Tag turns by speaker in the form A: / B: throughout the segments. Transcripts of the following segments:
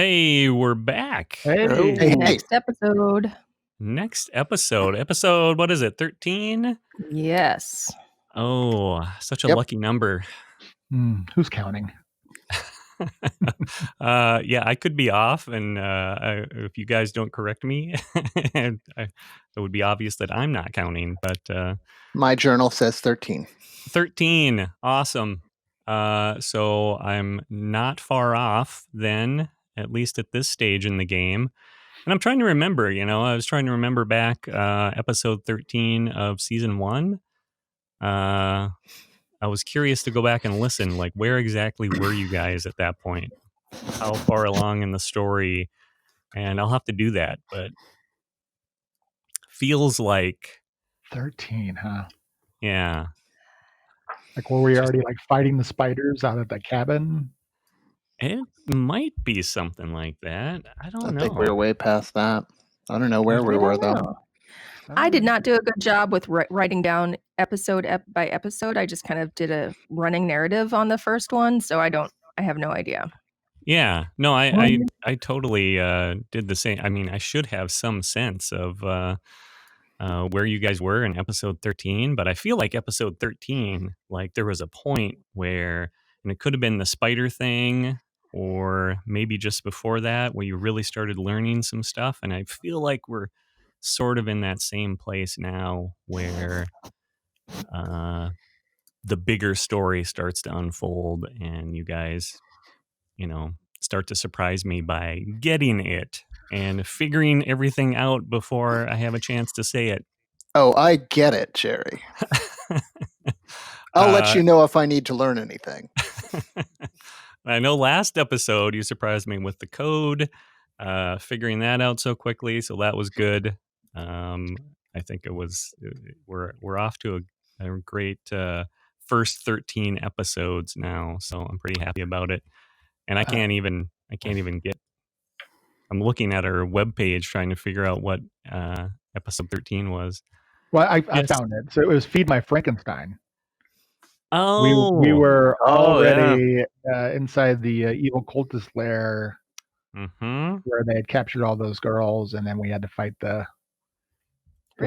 A: Hey, we're back.
B: Hey.
C: Hey.
D: Next episode.
A: Next episode, what is it, 13?
D: Yes.
A: Oh, such a
C: Yep.
A: lucky number.
B: Who's counting?
A: Yeah, I could be off, and if you guys don't correct me, it would be obvious that I'm not counting, but
C: My journal says 13.
A: 13, awesome. So I'm not far off then, at least at this stage in the game. And I'm trying to remember, I was trying to remember back episode 13 of season 1. I was curious to go back and listen, like where exactly were you guys at that point? How far along in the story? And I'll have to do that, but feels like
B: 13, huh?
A: Yeah.
B: Like were we already like fighting the spiders out of the cabin?
A: It might be something like that. I don't know.
C: I think we were way past that. I don't know where we were though.
D: I did not do a good job with writing down episode by episode. I just kind of did a running narrative on the first one, so I have no idea.
A: Yeah, no, I totally did the same. I mean, I should have some sense of where you guys were in episode 13, but I feel like episode 13, like there was a point where, and it could have been the spider thing, or maybe just before that, where you really started learning some stuff. And I feel like we're sort of in that same place now where the bigger story starts to unfold and you guys, start to surprise me by getting it and figuring everything out before I have a chance to say it.
C: Oh, I get it, Jerry. I'll let you know if I need to learn anything.
A: I know last episode you surprised me with the code, figuring that out so quickly, so that was good. I think it was we're off to a great first 13 episodes now, so I'm pretty happy about it. And I can't even get. I'm looking at our webpage trying to figure out what episode 13 was.
B: Well, I found it. So it was Feed My Frankenstein.
A: Oh,
B: we were already inside the evil cultist lair, where they had captured all those girls, and then we had to fight the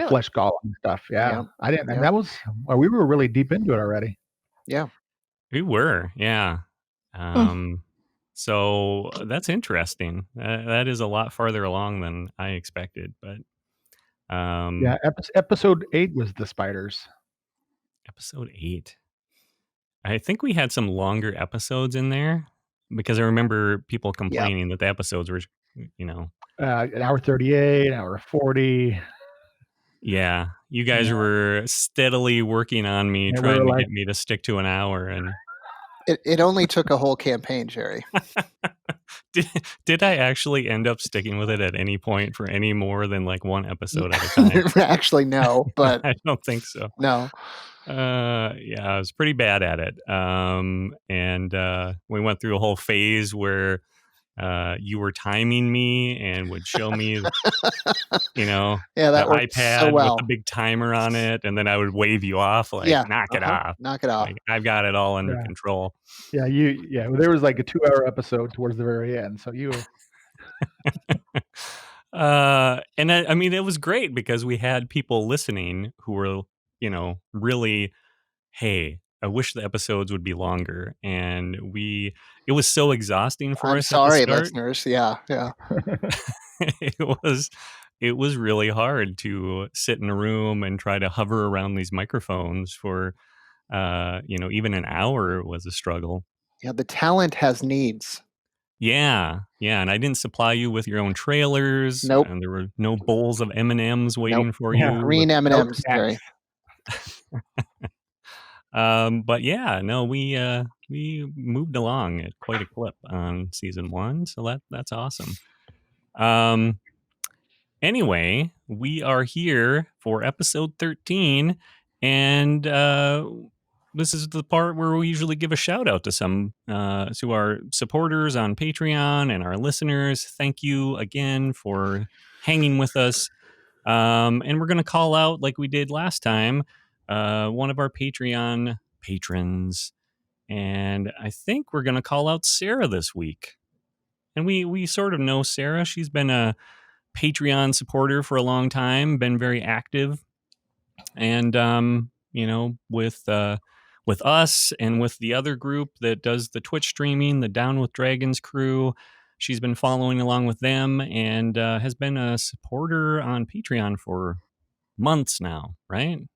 B: flesh golem stuff. Yeah. I didn't. And that was we were really deep into it already.
C: Yeah,
A: we were. Yeah. So that's interesting. That is a lot farther along than I expected, but
B: yeah, episode 8 was the spiders.
A: Episode 8. I think we had some longer episodes in there because I remember people complaining that the episodes were,
B: an hour 38, an hour 40.
A: Yeah, you guys were steadily working on me, trying to get me to stick to an hour, and
C: it only took a whole campaign, Jerry.
A: Did I actually end up sticking with it at any point for any more than like one episode at a time?
C: Actually, no, but
A: I don't think so.
C: No.
A: Yeah, I was pretty bad at it. And we went through a whole phase where you were timing me and would show me,
C: that
A: the iPad
C: so well.
A: with the big timer on it, and then I would wave you off, like, knock it off.
C: Knock it off.
A: Like, I've got it all under control.
B: Yeah, there was like a 2-hour episode towards the very end, so you.
A: And I mean, it was great because we had people listening who were, really, hey, I wish the episodes would be longer. And it was so exhausting for us.
C: Sorry,
A: at the start.
C: listeners. Yeah.
A: It was really hard to sit in a room and try to hover around these microphones for, even an hour was a struggle.
C: Yeah, the talent has needs.
A: Yeah, and I didn't supply you with your own trailers.
C: Nope.
A: And there were no bowls of M&Ms waiting for you.
C: Green M&Ms, Jerry.
A: But yeah, no, we moved along at quite a clip on season 1, so that's awesome. Anyway, we are here for episode 13, and this is the part where we usually give a shout out to our supporters on Patreon and our listeners. Thank you again for hanging with us. And we're going to call out, like we did last time, one of our Patreon patrons. And I think we're going to call out Sarah this week. and we sort of know Sarah. She's been a Patreon supporter for a long time, been very active, and with us and with the other group that does the Twitch streaming, the Down with Dragons crew. She's been following along with them and has been a supporter on Patreon for months now, right? Is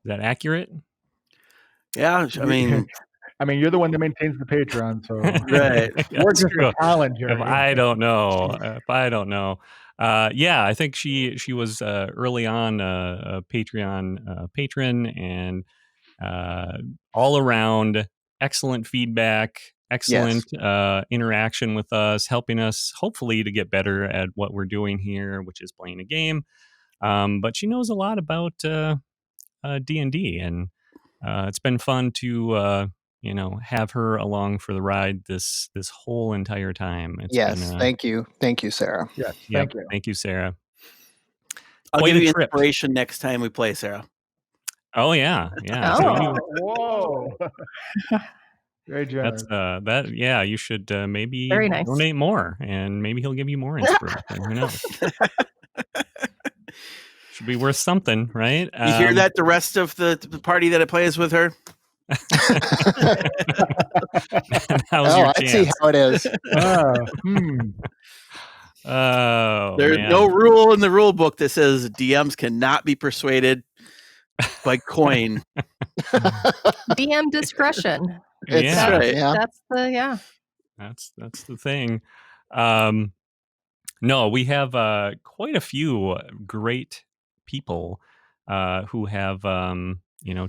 A: that accurate?
E: Yeah,
B: I mean, you're the one that maintains the Patreon, so
E: right.
B: We're just a talent, Jerry.
A: If I don't know. I think she was early on a Patreon patron, and all around excellent feedback, excellent interaction with us, helping us hopefully to get better at what we're doing here, which is playing a game. But she knows a lot about D&D, and it's been fun to have her along for the ride this whole entire time. It's been,
C: thank you, Sarah.
B: Yes,
A: thank you, Sarah.
E: I'll
A: Quite
E: give
A: a
E: you
A: trip.
E: inspiration next time we play, Sarah.
A: Oh yeah.
D: Oh.
A: So
B: Whoa. Very generous.
A: that's you should maybe
D: Very nice.
A: donate more, and maybe he'll give you more inspiration. Who knows? Should be worth something, right?
E: You hear that? The rest of the party that it plays with her.
A: How's your
C: I
A: chance?
C: see how it is.
A: Oh,
E: There's
A: man.
E: no rule in the rule book that says DMs cannot be persuaded by coin.
D: DM discretion.
C: It's
A: Yeah.
E: right.
C: Yeah.
D: That's the
A: That's the thing. No, we have quite a few great people who have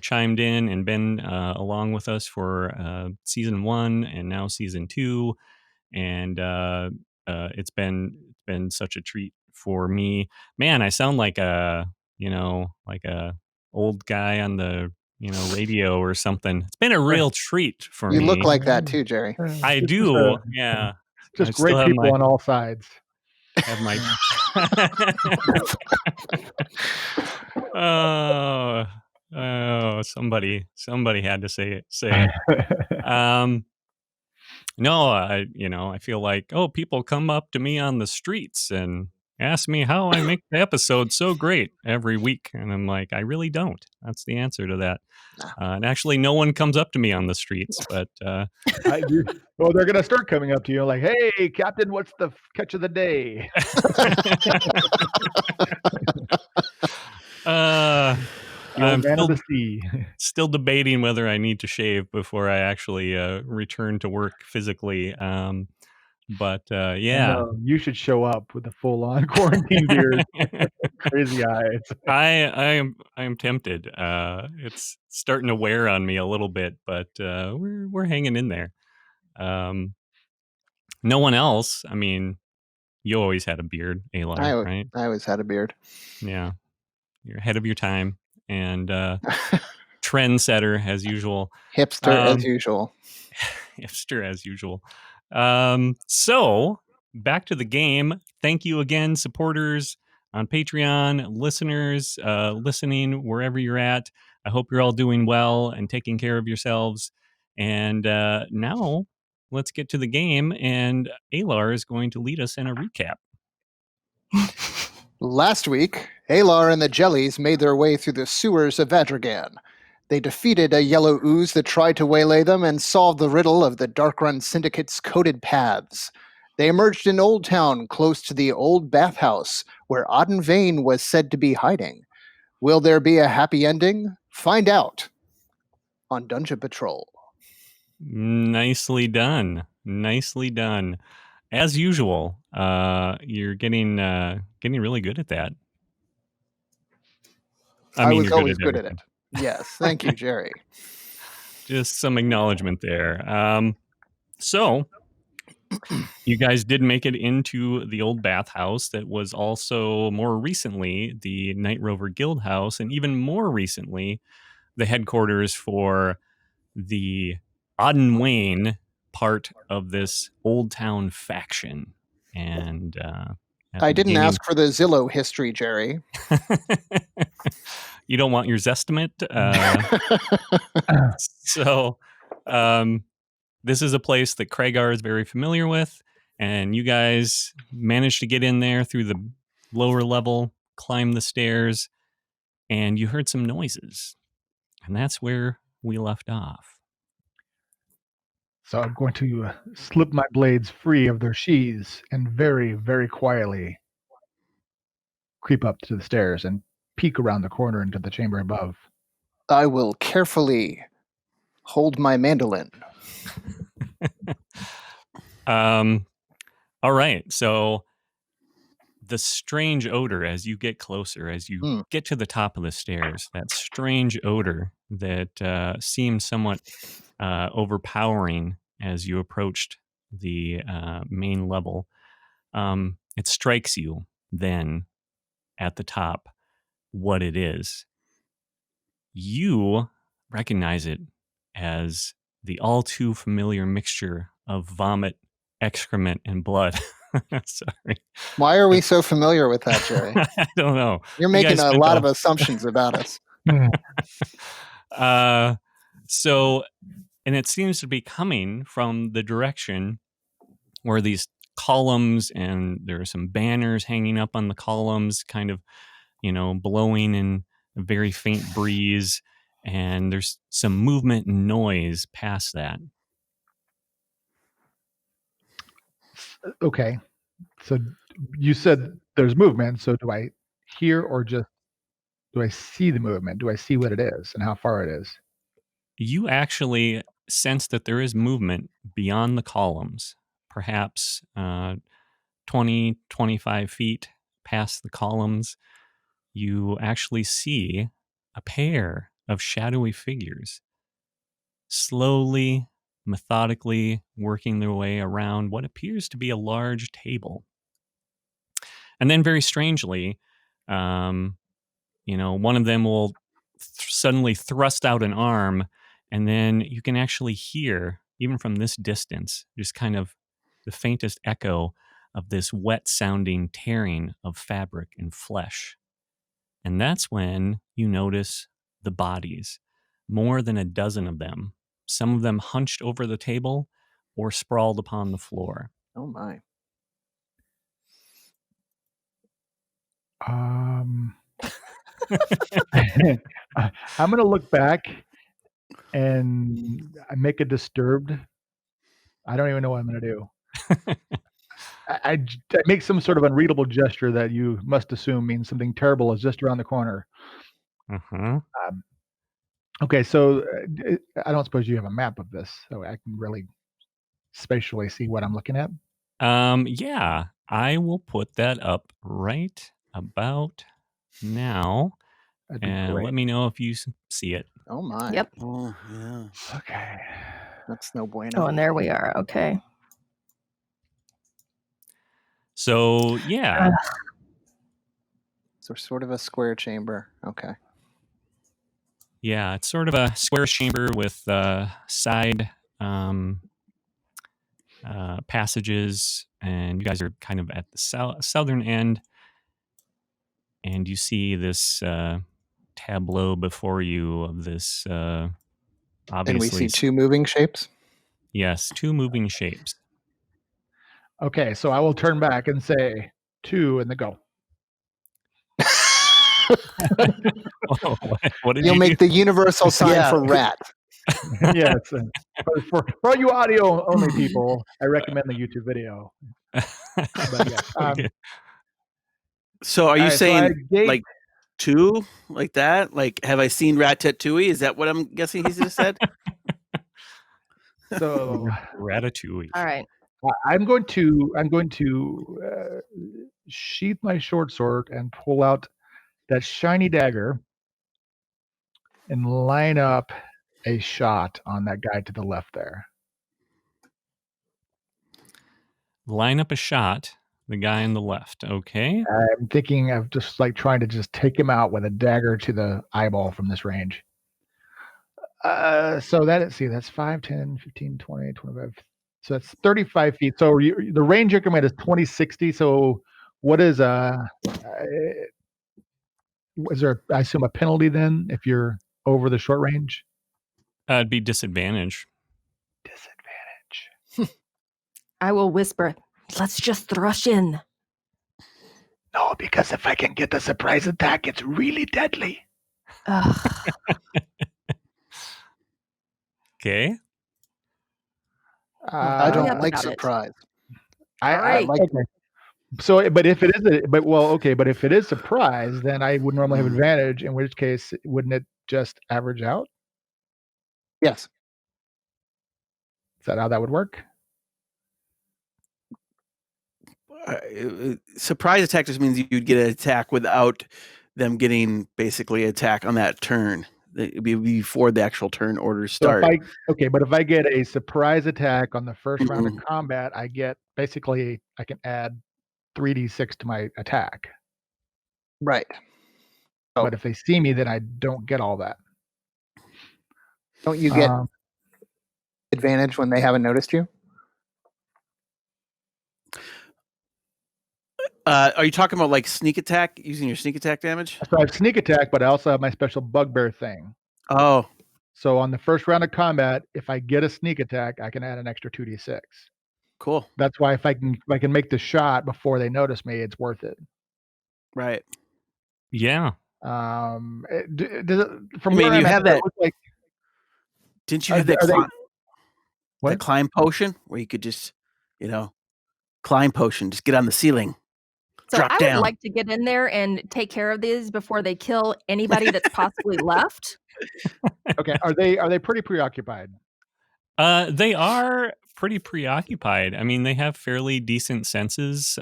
A: chimed in and been along with us for season 1 and now season 2, and it's been such a treat for me. Man, I sound like a old guy on the radio or something. It's been a real treat for me.
C: You look like that too, Jerry.
A: I do. Yeah.
B: Just
A: I
B: great
A: still have
B: people on all sides.
A: have my somebody had to say it. No, I feel like, people come up to me on the streets and ask me how I make the episode so great every week, and I'm like, I really don't. That's the answer to that. And actually, no one comes up to me on the streets, but
B: Well, they're gonna start coming up to you like, "Hey, Captain, what's the catch of the day?"
A: I'm
B: Man of the sea.
A: still debating whether I need to shave before I actually return to work physically. But
B: No, you should show up with a full-on quarantine beard, crazy eyes.
A: I am tempted. It's starting to wear on me a little bit, but we're hanging in there. No one else. I mean, you always had a beard, Alar, right?
C: I always had a beard.
A: Yeah, you're ahead of your time and trendsetter as usual.
C: Hipster as usual.
A: Hipster as usual. So back to the game. Thank you again, supporters on Patreon, listeners listening wherever you're at. I hope you're all doing well and taking care of yourselves. And now let's get to the game, and Alar is going to lead us in a recap.
C: Last week, Alar and the Jellies made their way through the sewers of Adragan. They defeated a yellow ooze that tried to waylay them and solved the riddle of the Darkrun Syndicate's coded paths. They emerged in Old Town, close to the old bathhouse, where Auden Vane was said to be hiding. Will there be a happy ending? Find out on Dungeon Patrol.
A: Nicely done. As usual, you're getting really good at that.
C: I was
A: you're
C: always good at it. Yes, thank you, Jerry.
A: Just some acknowledgement there. So, you guys did make it into the old bathhouse that was also more recently the Night Rover Guild House, and even more recently the headquarters for the Auden Wayne part of this Old Town faction. And
C: I didn't ask for the Zillow history, Jerry.
A: You don't want your Zestimate? So this is a place that Kragar is very familiar with, and you guys managed to get in there through the lower level, climb the stairs, and you heard some noises. And that's where we left off.
B: So I'm going to slip my blades free of their sheaths and very, very quietly creep up to the stairs and peek around the corner into the chamber above.
C: I will carefully hold my mandolin.
A: All right. So the strange odor as you get closer, as you get to the top of the stairs, that strange odor that seemed somewhat overpowering as you approached the main level, it strikes you then at the top what it is. You recognize it as the all too familiar mixture of vomit, excrement, and blood. Sorry.
C: Why are we so familiar with that, Jerry?
A: I don't know.
C: You're making a lot of assumptions about us.
A: So, and it seems to be coming from the direction where these columns, and there are some banners hanging up on the columns, kind of, blowing in a very faint breeze, and there's some movement and noise past that.
B: Okay. So you said there's movement. So do I hear or just do I see the movement? Do I see what it is and how far it is?
A: You actually sense that there is movement beyond the columns, perhaps 20, 25 feet past the columns. You actually see a pair of shadowy figures slowly, methodically working their way around what appears to be a large table. And then very strangely, one of them will suddenly thrust out an arm, and then you can actually hear, even from this distance, just kind of the faintest echo of this wet sounding tearing of fabric and flesh. And that's when you notice the bodies, more than a dozen of them, some of them hunched over the table or sprawled upon the floor.
C: Oh my.
B: I'm going to look back and I make a disturbed. I don't even know what I'm going to do. I make some sort of unreadable gesture that you must assume means something terrible is just around the corner. Okay, so I don't suppose you have a map of this, so I can really spatially see what I'm looking at?
A: Yeah, I will put that up right about now. And let me know if you see it.
C: Oh my.
D: Yep.
E: Oh, yeah.
B: Okay.
C: That's no bueno.
D: Oh, and there we are. Okay.
A: So, yeah.
C: So sort of a square chamber. Okay.
A: Yeah, it's sort of a square chamber with side passages, and you guys are kind of at the southern end, and you see this tableau before you of this obviously.
C: And we see two moving shapes?
A: Yes, two moving shapes.
B: Okay, so I will turn back and say 2 and then go.
A: What did
C: You'll
A: you
C: make
A: do?
C: the universal sign for rat.
B: Yes. For all you audio only people, I recommend the YouTube video. But yeah.
A: Okay.
E: So are you
B: All right, so
E: saying
B: I gave-
E: like 2 like that? Like, have I seen Ratatouille? Is that what I'm guessing he just said?
B: So
A: Ratatouille.
D: All right.
B: I'm going to sheath my short sword and pull out that shiny dagger and line up a shot on that guy to the left there.
A: Line up a shot, the guy on the left. Okay.
B: I'm thinking of just like trying to just take him out with a dagger to the eyeball from this range. So that's 5, 10, 15, 20, 25. So that's 35 feet. So the range increment is 2060. So what is is there, I assume, a penalty then if you're over the short range?
A: It'd be disadvantage.
D: I will whisper, let's just thrush in.
B: No, because if I can get the surprise attack, it's really deadly.
A: Okay.
C: I don't
D: up
C: like
D: about it.
C: surprise.
B: I
D: Alright.
C: like
B: okay. So, but if it is, but if it is surprise, then I would normally have advantage. In which case, wouldn't it just average out?
C: yes.
B: Is that how that would work?
E: Surprise attack just means you'd get an attack without them getting basically attack on that turn. It'd be before the actual turn orders start.
B: So but if I get a surprise attack on the first round of combat, I get basically I can add 3d6 to my attack.
C: Right.
B: But if they see me, then I don't get all that.
C: Don't you get advantage when they haven't noticed you?
E: Are you talking about like sneak attack, using your sneak attack damage?
B: So I have sneak attack, but I also have my special bugbear thing.
E: Oh,
B: So on the first round of combat, if I get a sneak attack, I can add an extra 2d6.
E: cool.
B: That's why if I can make the shot before they notice me, it's worth it.
E: Right.
A: Yeah.
B: From
E: I mean,
B: where
E: you
B: I'm
E: have
B: at,
E: that.
B: it looks like
E: Didn't you
B: Are
E: have that,
B: they-
E: climb,
B: what?
E: that climb potion where you could just, climb potion, just get on the ceiling?
D: So
E: Drop
D: I
E: down.
D: would like to get in there and take care of these before they kill anybody that's possibly left.
B: Okay, are they pretty preoccupied?
A: They are pretty preoccupied. I mean, they have fairly decent senses,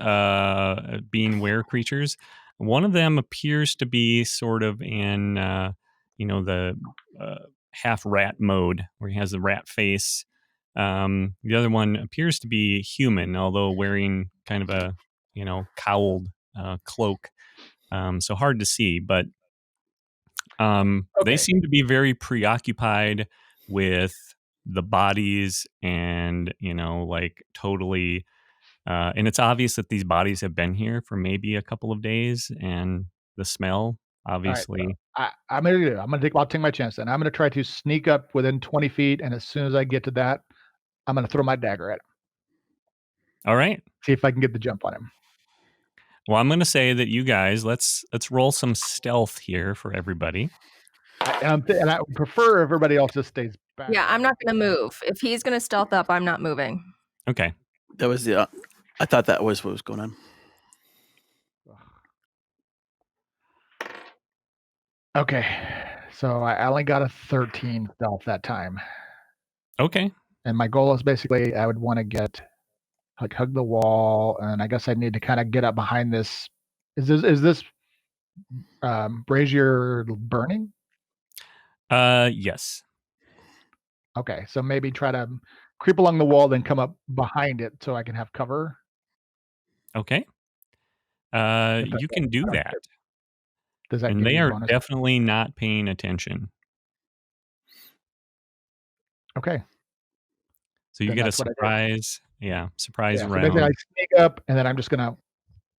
A: being were creatures. One of them appears to be sort of in, the half rat mode, where he has the rat face. The other one appears to be human, although wearing kind of a, cowled cloak. So hard to see, but they seem to be very preoccupied with the bodies and, totally. And it's obvious that these bodies have been here for maybe a couple of days, and the smell, obviously.
B: I'm gonna take my chance then. I'm gonna try to sneak up within 20 feet, and as soon as I get to that, I'm gonna throw my dagger at him.
A: All right.
B: See if I can get the jump on him.
A: Well, I'm going to say that you guys, let's roll some stealth here for everybody.
B: And I would prefer everybody else just stays back.
D: Yeah, I'm not going to move. If he's going to stealth up, I'm not moving.
A: Okay.
E: That was the. I thought that was what was going on.
B: Okay, so I only got a 13 stealth that time.
A: Okay.
B: And my goal is basically I would want to get hug the wall, and I guess I need to kind of get up behind this. Is this brazier burning?
A: Yes.
B: Okay, so maybe try to creep along the wall, then come up behind it so I can have cover.
A: Okay. You can do that.
B: Does that?
A: And they are definitely not paying attention.
B: Okay.
A: So you get a surprise. Yeah, surprise
B: So
A: round.
B: basically I sneak up, and then I'm just gonna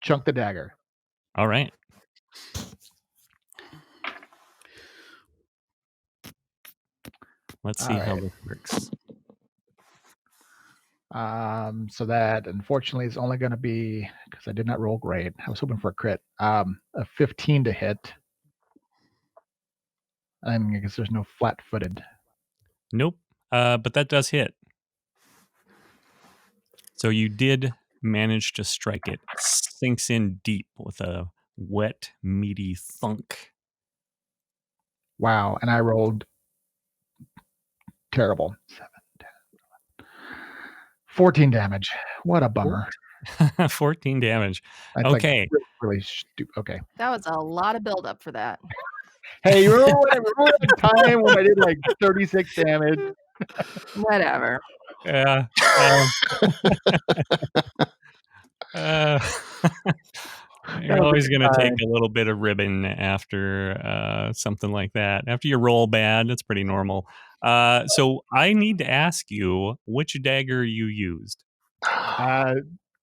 B: chunk the dagger.
A: All right. Let's see how this works.
B: So that unfortunately is only going to be, because I did not roll great. I was hoping for a crit. A 15 to hit. And I guess there's no flat-footed.
A: Nope. But that does hit. So you did manage to strike it. It sinks in deep with a wet, meaty thunk.
B: Wow. And I rolled terrible. 7, 10, 11. 14 damage. What a bummer.
A: 14 damage.
B: That's
A: okay.
B: Really stupid. Okay.
D: That was a lot of buildup for that.
B: Hey, you remember that time when I did 36 damage?
D: Whatever.
A: Yeah. You're always going to take a little bit of ribbon after something like that. After you roll bad, that's pretty normal. So I need to ask you which dagger you used.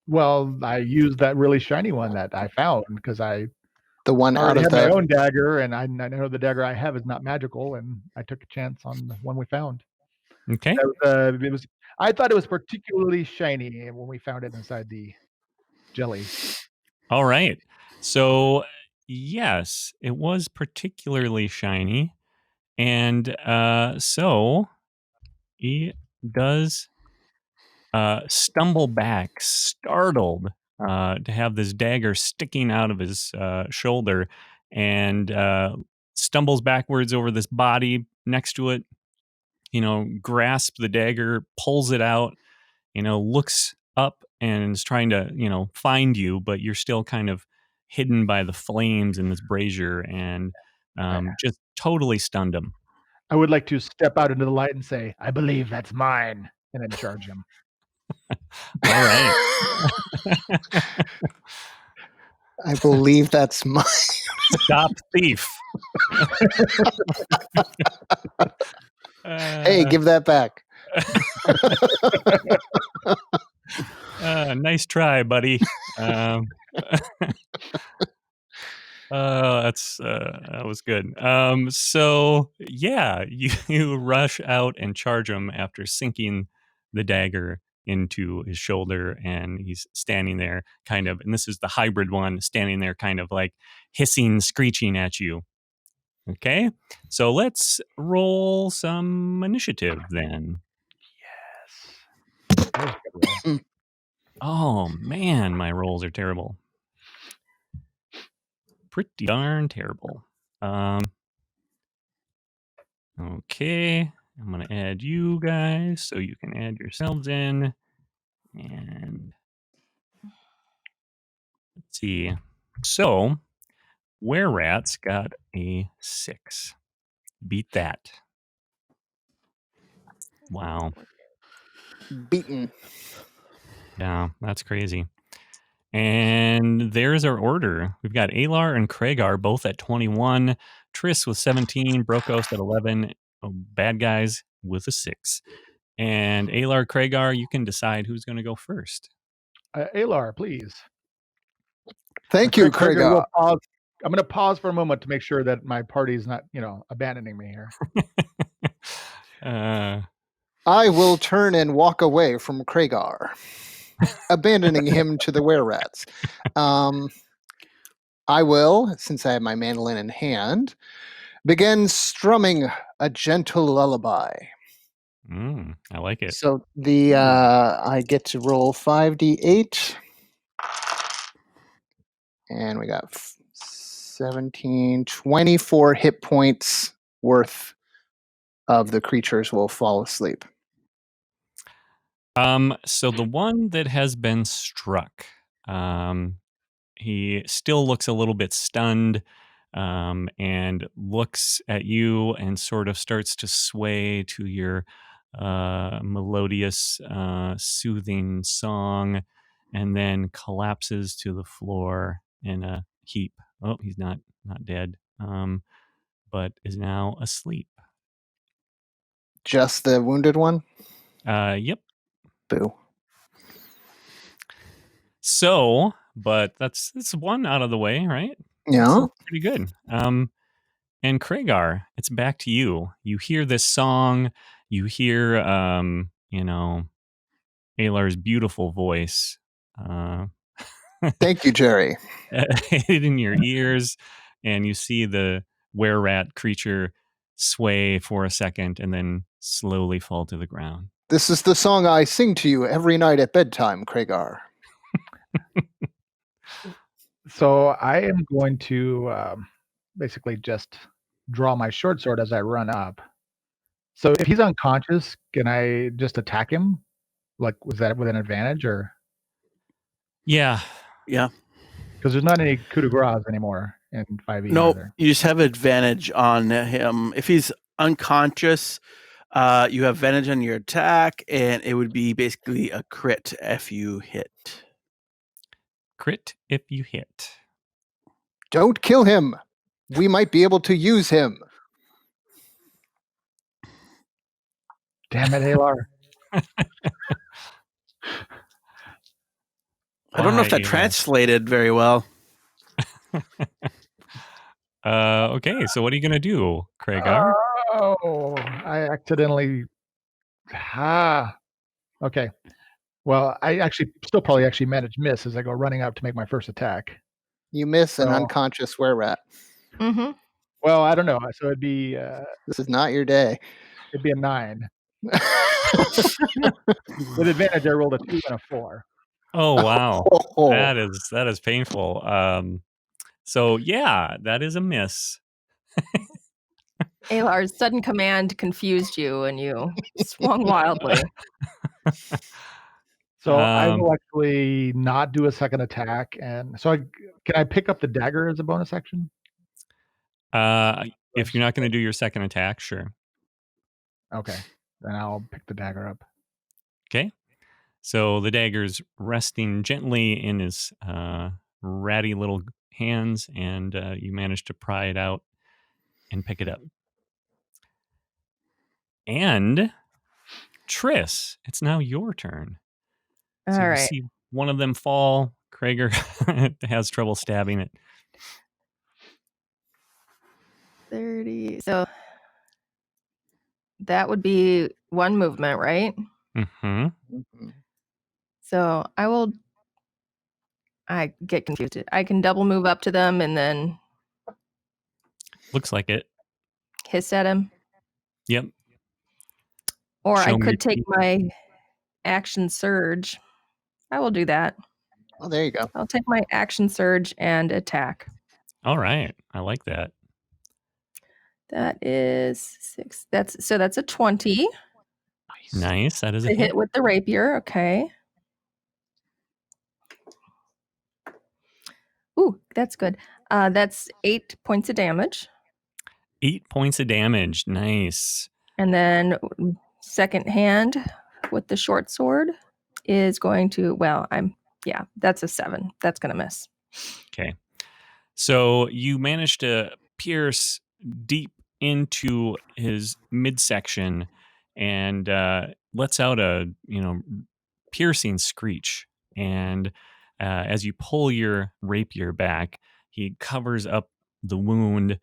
B: Well, I used that really shiny one that I found because
C: the one out of
B: my own dagger, and I know the dagger I have is not magical, and I took a chance on the one we found.
A: Okay.
B: I thought it was particularly shiny when we found it inside the jelly.
A: All right. So, yes, it was particularly shiny. And so he does stumble back, startled to have this dagger sticking out of his shoulder, and stumbles backwards over this body next to it. Grasps the dagger, pulls it out, looks up and is trying to, find you, but you're still kind of hidden by the flames in this brazier, and just totally stunned him.
B: I would like to step out into the light and say, "I believe that's mine," and then charge him.
A: All right.
C: I believe that's mine.
A: Stop thief.
C: Hey, give that back.
A: Nice try, buddy. That was good. So yeah, you rush out and charge him after sinking the dagger into his shoulder, and he's standing there kind of, and this is the hybrid one, standing there kind of like hissing, screeching at you. Okay, so let's roll some initiative then.
B: Yes. That was a good roll.
A: Oh man, my rolls are terrible. Pretty darn terrible. Okay, I'm gonna add you guys so you can add yourselves in. And let's see. So, Were Rats got a 6. Beat that. Wow.
C: Beaten.
A: Yeah, that's crazy. And there's our order. We've got Alar and Kragar both at 21, Triss with 17, Brokos at 11, Bad Guys with a 6. And Alar, Kragar, you can decide who's going to go first.
B: Alar, please.
C: Thank you, Kragar.
B: I'm going to pause for a moment to make sure that my party's not, abandoning me here.
C: I will turn and walk away from Kragar, abandoning him to the were-rats. I will, since I have my mandolin in hand, begin strumming a gentle lullaby.
A: I like it.
C: So I get to roll 5d8. And we got 17, 24 hit points worth of the creatures will fall asleep.
A: So the one that has been struck, he still looks a little bit stunned, and looks at you and sort of starts to sway to your melodious, soothing song, and then collapses to the floor in a heap. Oh, he's not dead, but is now asleep.
C: Just the wounded one?
A: Yep.
C: Boo.
A: So, but that's one out of the way, right?
C: Yeah.
A: So pretty good. And Kragar, it's back to you. You hear this song, you hear Alar's beautiful voice.
C: Thank you, Jerry.
A: In your ears, and you see the were-rat creature sway for a second and then slowly fall to the ground.
C: This is the song I sing to you every night at bedtime, Kragar.
B: So I am going to basically just draw my short sword as I run up. So if he's unconscious, can I just attack him? Like, was that with an advantage or?
A: Yeah.
B: Because there's not any coup de grace anymore in 5e.
E: No,
B: either.
E: You just have advantage on him. If he's unconscious, you have advantage on your attack, and it would be basically a crit if you hit.
A: Crit if you hit.
C: Don't kill him. We might be able to use him.
B: Damn it, Alar.
E: I don't know if that translated very well.
A: Okay, so what are you going to do, Kragar?
B: Oh, I accidentally Okay. Well, I actually still probably manage miss as I go running up to make my first attack.
C: You miss an
B: So-
C: unconscious were-rat.
D: Mm-hmm.
B: Well, I don't know. So it'd be
C: This is not your day.
B: it'd be a 9. With advantage, I rolled a 2 and a 4.
A: Oh wow,
C: Oh.
A: that is painful. So yeah, that is a miss.
D: Alar's sudden command confused you, and you swung wildly.
B: So I will actually not do a second attack, and so can I pick up the dagger as a bonus action?
A: If you're not going to do your second attack, sure.
B: Okay, then I'll pick the dagger up.
A: Okay. So the dagger's resting gently in his ratty little hands, and you manage to pry it out and pick it up. And Triss, it's now your turn.
D: All
A: So you
D: right.
A: see one of them fall. Krager has trouble stabbing it.
D: 30. So that would be one movement, right?
A: Mm-hmm.
C: Mhm.
D: So I get confused. I can double move up to them and then
A: Looks like it.
D: hiss at him.
A: Yep.
D: Or
A: Show
D: I
A: me your
D: could take
A: teeth.
D: my action surge. I will do that.
C: Oh, there you go.
D: I'll take my action surge and attack.
A: All right. I like that.
D: That is 6. That's a 20
A: Nice. That is a
D: to
A: hit.
D: hit with the rapier. Okay. Ooh, that's good. That's 8 points of damage.
A: 8 points of damage. Nice.
D: And then second hand with the short sword is going to, that's a 7. That's going to miss.
A: Okay. So you manage to pierce deep into his midsection and lets out a piercing screech. And as you pull your rapier back, he covers up the wound,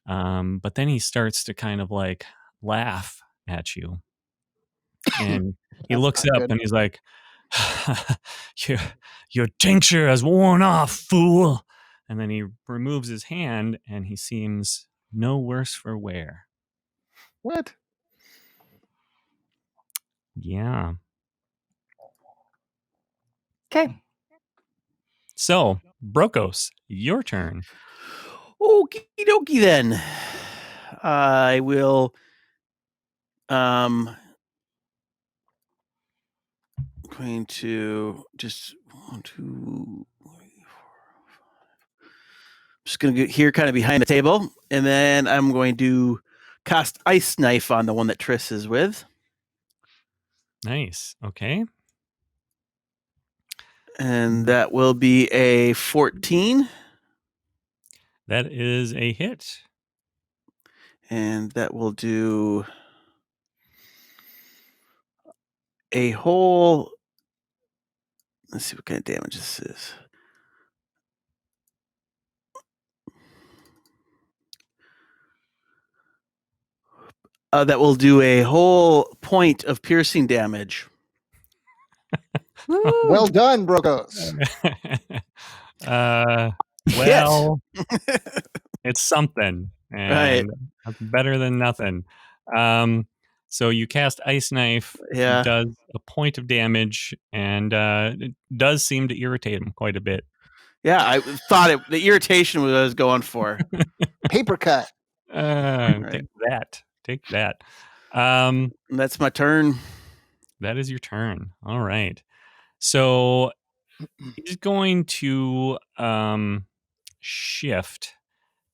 A: but then he starts to kind of like laugh at you. And he
C: That's
A: looks
C: not
A: up
C: good.
A: and he's like, your tincture has worn off, fool. And then he removes his hand and he seems no worse for wear.
C: What?
A: Yeah.
D: Okay.
A: So, Brokos, your turn.
E: Okie dokie then. I will going to just 1, 2, 3, 4, 5. Just gonna get here kind of behind the table, and then I'm going to cast Ice Knife on the one that Triss is with.
A: Nice. Okay.
E: And that will be a 14.
A: That is a hit.
E: And that will do a whole. Let's see what kind of damage this is. That will do a whole point of piercing damage.
C: Well done, Brokos.
A: Well, it's something. And
E: Right.
A: that's better than nothing. So you cast Ice Knife.
E: Yeah.
A: It does a point of damage, and it does seem to irritate him quite a bit.
E: Yeah, I thought the irritation was what I was going for.
C: Paper cut.
A: Take that. Take that.
E: That's my turn.
A: That is your turn. All right. So he's going to shift,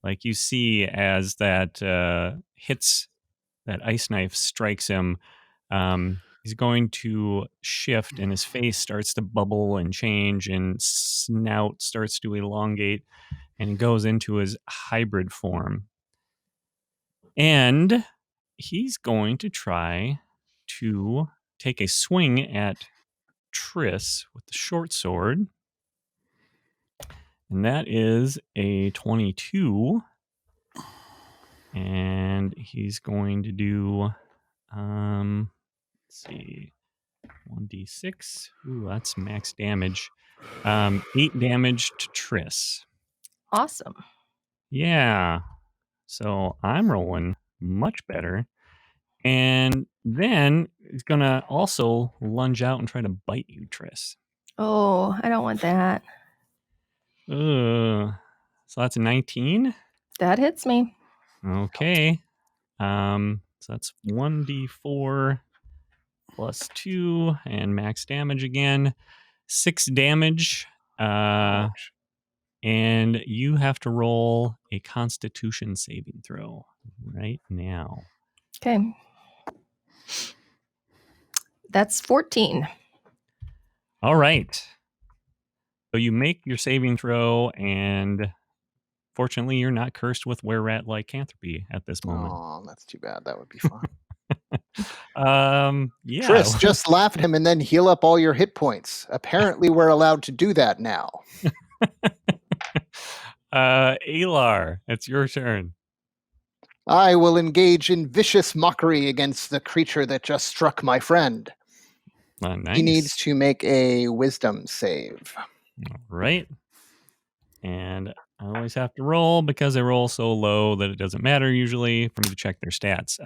A: like you see as that hits, that ice knife strikes him. He's going to shift, and his face starts to bubble and change, and snout starts to elongate, and he goes into his hybrid form. And he's going to try to take a swing at Triss with the short sword. And that is a 22. And he's going to do Let's see. 1d6. Ooh, that's max damage. 8 damage to Triss.
D: Awesome.
A: Yeah. So I'm rolling much better. And then he's going to also lunge out and try to bite you, Triss.
D: Oh, I don't want that.
A: So that's a 19.
D: That hits me.
A: Okay. So that's 1d4 plus 2 and max damage again. 6 damage. And you have to roll a Constitution saving throw right now.
D: Okay. That's 14.
A: All right. So you make your saving throw, and fortunately, you're not cursed with were-rat lycanthropy at this moment.
C: Oh, that's too bad. That would be fun.
A: Yeah.
C: Triss, just laugh at him and then heal up all your hit points. Apparently, we're allowed to do that now.
A: Alar, it's your turn.
C: I will engage in vicious mockery against the creature that just struck my friend.
A: Nice.
C: He needs to make a wisdom save.
A: All right. And I always have to roll because I roll so low that it doesn't matter usually for me to check their stats.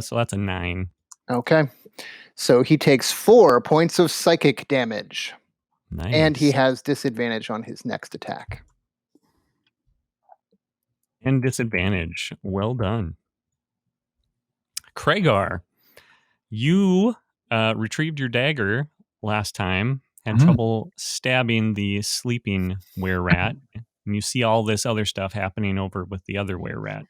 A: So that's a 9.
C: Okay. So he takes 4 points of psychic damage.
A: Nice.
C: And he has disadvantage on his next attack.
A: And disadvantage. Well done. Kragar, you retrieved your dagger last time, had trouble stabbing the sleeping were-rat, and you see all this other stuff happening over with the other were-rat.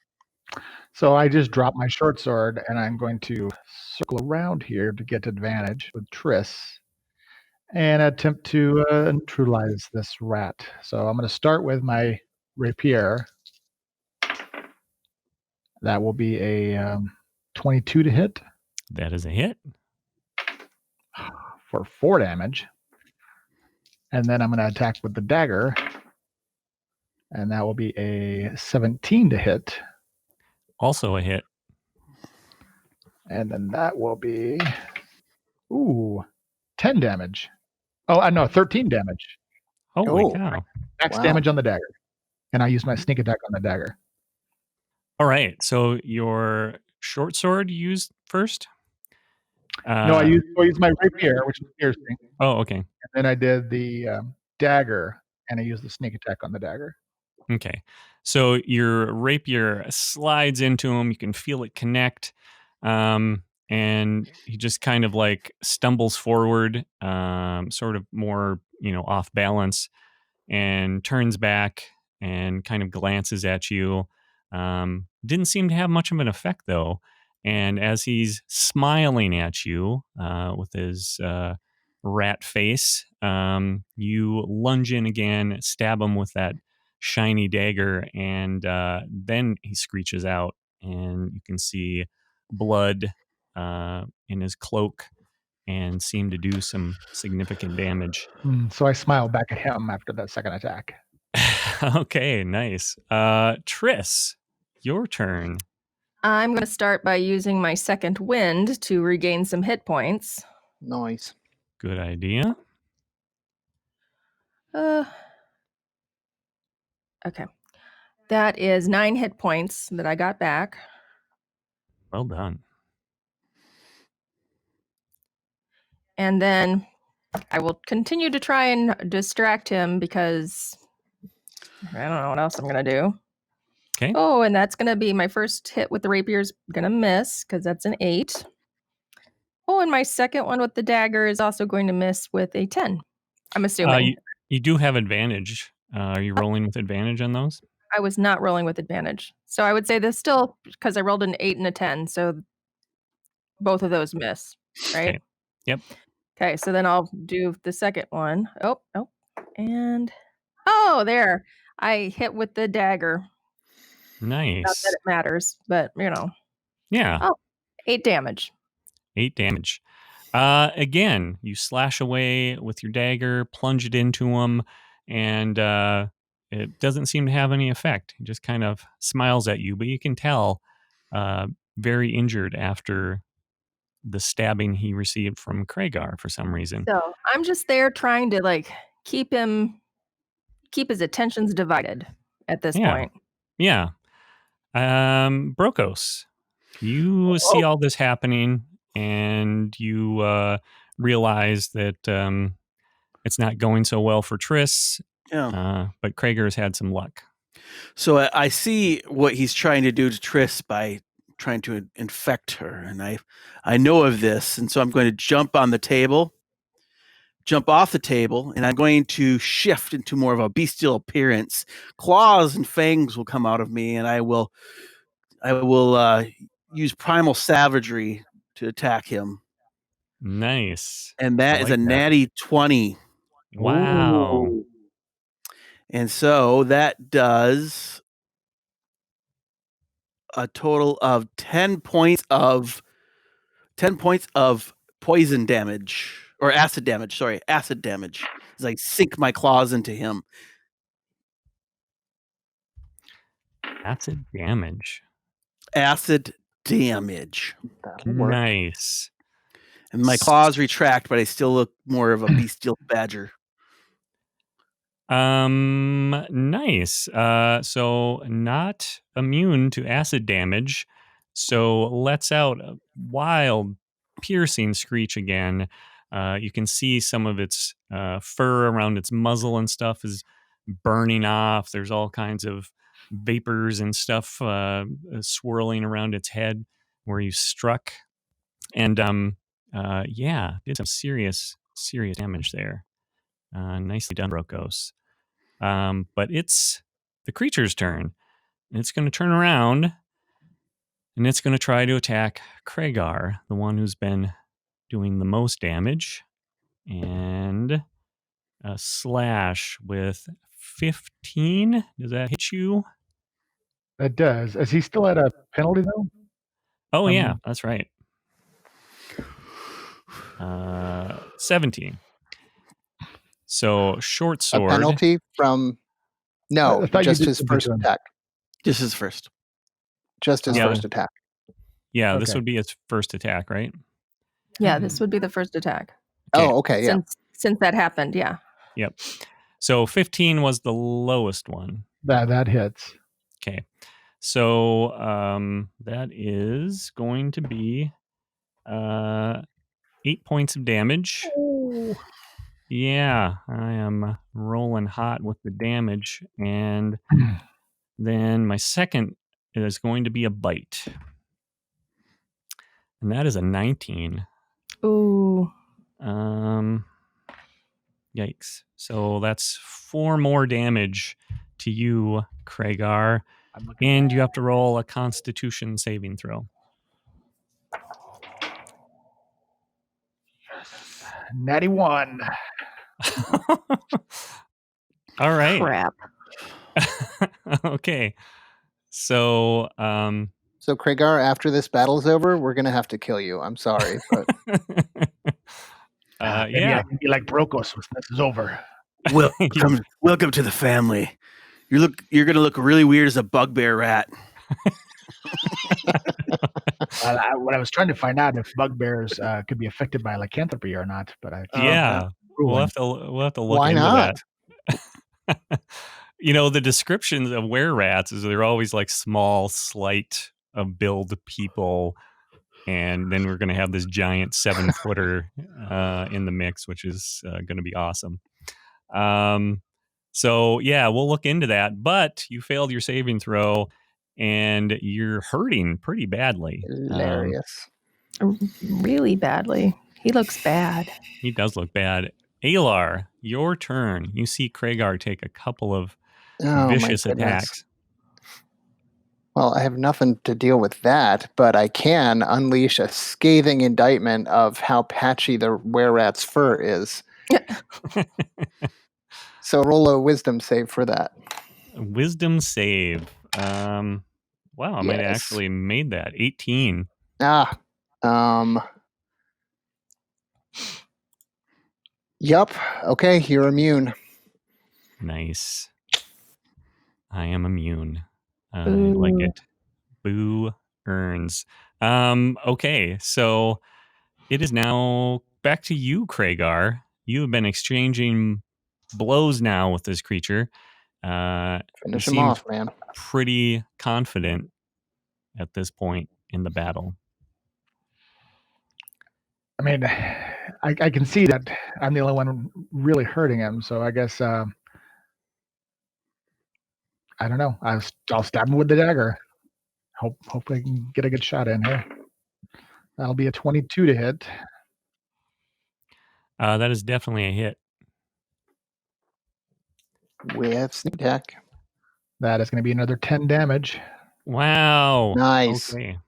B: So I just dropped my short sword, and I'm going to circle around here to get advantage with Triss and attempt to neutralize this rat. So I'm going to start with my rapier. That will be a 22 to hit.
A: That is a hit.
B: For 4 damage. And then I'm going to attack with the dagger. And that will be a 17 to hit.
A: Also a hit.
B: And then that will be 10 damage. Oh, no, 13 damage.
A: Holy cow.
B: Max damage on the dagger. And I use my sneak attack on the dagger.
A: All right. So your short sword you used first?
B: No, I used my rapier, which is piercing.
A: Oh, okay.
B: And then I did the dagger, and I used the sneak attack on the dagger.
A: Okay. So your rapier slides into him. You can feel it connect. And he just kind of like stumbles forward, sort of more, off balance, and turns back and kind of glances at you. Didn't seem to have much of an effect, though. And as he's smiling at you with his rat face, you lunge in again, stab him with that shiny dagger, and then he screeches out, and you can see blood in his cloak and seem to do some significant damage.
B: So I smile back at him after that second attack.
A: Okay, nice. Triss, your turn.
D: I'm going to start by using my second wind to regain some hit points.
C: Nice.
A: Good idea.
D: Okay. That is 9 hit points that I got back.
A: Well done.
D: And then I will continue to try and distract him because I don't know what else I'm going to do.
A: Okay.
D: Oh, and that's going to be my first hit with the rapier is going to miss because that's an 8. Oh, and my second one with the dagger is also going to miss with a 10. I'm assuming.
A: You do have advantage. Are you rolling with advantage on those?
D: I was not rolling with advantage. So I would say this still, because I rolled an 8 and a 10. So both of those miss, right?
A: Okay. Yep.
D: Okay, so then I'll do the second one. Oh, and there. I hit with the dagger.
A: Nice.
D: Not that it matters, but
A: Yeah.
D: Oh, 8 damage.
A: 8 damage. Again, you slash away with your dagger, plunge it into him, and it doesn't seem to have any effect. He just kind of smiles at you, but you can tell very injured after the stabbing he received from Kragar for some reason.
D: So I'm just there trying to like keep his attentions divided at this point.
A: Yeah. Brokos, you see all this happening, and you realize that it's not going so well for Triss.
E: Yeah.
A: But Krager's had some luck.
E: So I see what he's trying to do to Triss by trying to infect her, and I know of this, and so I'm going to jump off the table, and I'm going to shift into more of a bestial appearance. Claws and fangs will come out of me, and I will use primal savagery to attack him.
A: Nice.
E: And that is a natty 20.
A: Wow.
E: Ooh. And so that does a total of 10 points of poison damage, or acid damage. Sorry, acid damage. As I sink my claws into him.
A: Acid damage.
E: Acid damage.
A: Nice.
E: And my claws retract, but I still look more of a bestial badger.
A: Nice. So not immune to acid damage. So lets out a wild, piercing screech again. You can see some of its fur around its muzzle and stuff is burning off. There's all kinds of vapors and stuff swirling around its head where you struck. And did some serious damage there. Nicely done, Brokos. But it's the creature's turn. It's going to turn around, and it's going to try to attack Kragar, the one who's been doing the most damage. And a slash with 15. Does that hit you?
B: That does. Is he still at a penalty, though?
A: Oh, yeah, that's right. 17. So short sword.
C: A penalty from just his first attack.
E: Just his first.
C: Just his first attack.
A: Yeah, okay. This would be its first attack, right?
D: Yeah, this would be the first attack.
C: Okay. Oh, okay. Yeah.
D: Since that happened, yeah.
A: Yep. So 15 was the lowest one.
B: That hits.
A: Okay. So that is going to be 8 points of damage.
B: Oh.
A: Yeah, I am rolling hot with the damage. And then my second is going to be a bite. And that is a 19.
D: Ooh.
A: Yikes. So that's 4 more damage to you, Kragar. And you have to roll a Constitution saving throw.
B: Natty 1.
A: All right.
D: Crap.
A: Okay. So
C: so Kragar, after this battle's over, we're gonna have to kill you. I'm sorry, but
B: yeah, I can be like Brokos when this is over.
E: Welcome to the family. You're gonna look really weird as a bugbear rat.
B: What I was trying to find out if bugbears could be affected by lycanthropy or not, but
A: we'll have to look
C: Why
A: into
C: not?
A: that. The descriptions of were-rats is they're always like small, slight of build people, and then we're going to have this giant 7-footer in the mix, which is going to be awesome. So yeah, we'll look into that. But you failed your saving throw, and you're hurting pretty badly.
C: Hilarious.
D: Really badly. He looks bad.
A: He does look bad. Alar, your turn. You see Kragar take a couple of vicious attacks.
C: Well, I have nothing to deal with that, but I can unleash a scathing indictment of how patchy the were-rat's fur is. So roll a wisdom save for that.
A: Wisdom save. Wow, I might have actually made that. 18.
C: Yup. Okay, you're immune.
A: Nice. I am immune. I like it. Boo earns. Okay, so it is now back to you, Kragar. You have been exchanging blows now with this creature.
C: Finish him off, man.
A: Pretty confident at this point in the battle.
B: I mean, I can see that I'm the only one really hurting him, so I guess I don't know. I'll stab him with the dagger. Hopefully I can get a good shot in here. That'll be a 22 to hit.
A: That is definitely a hit.
C: With sneak attack.
B: That is going to be another 10 damage.
A: Wow.
C: Nice.
A: Okay.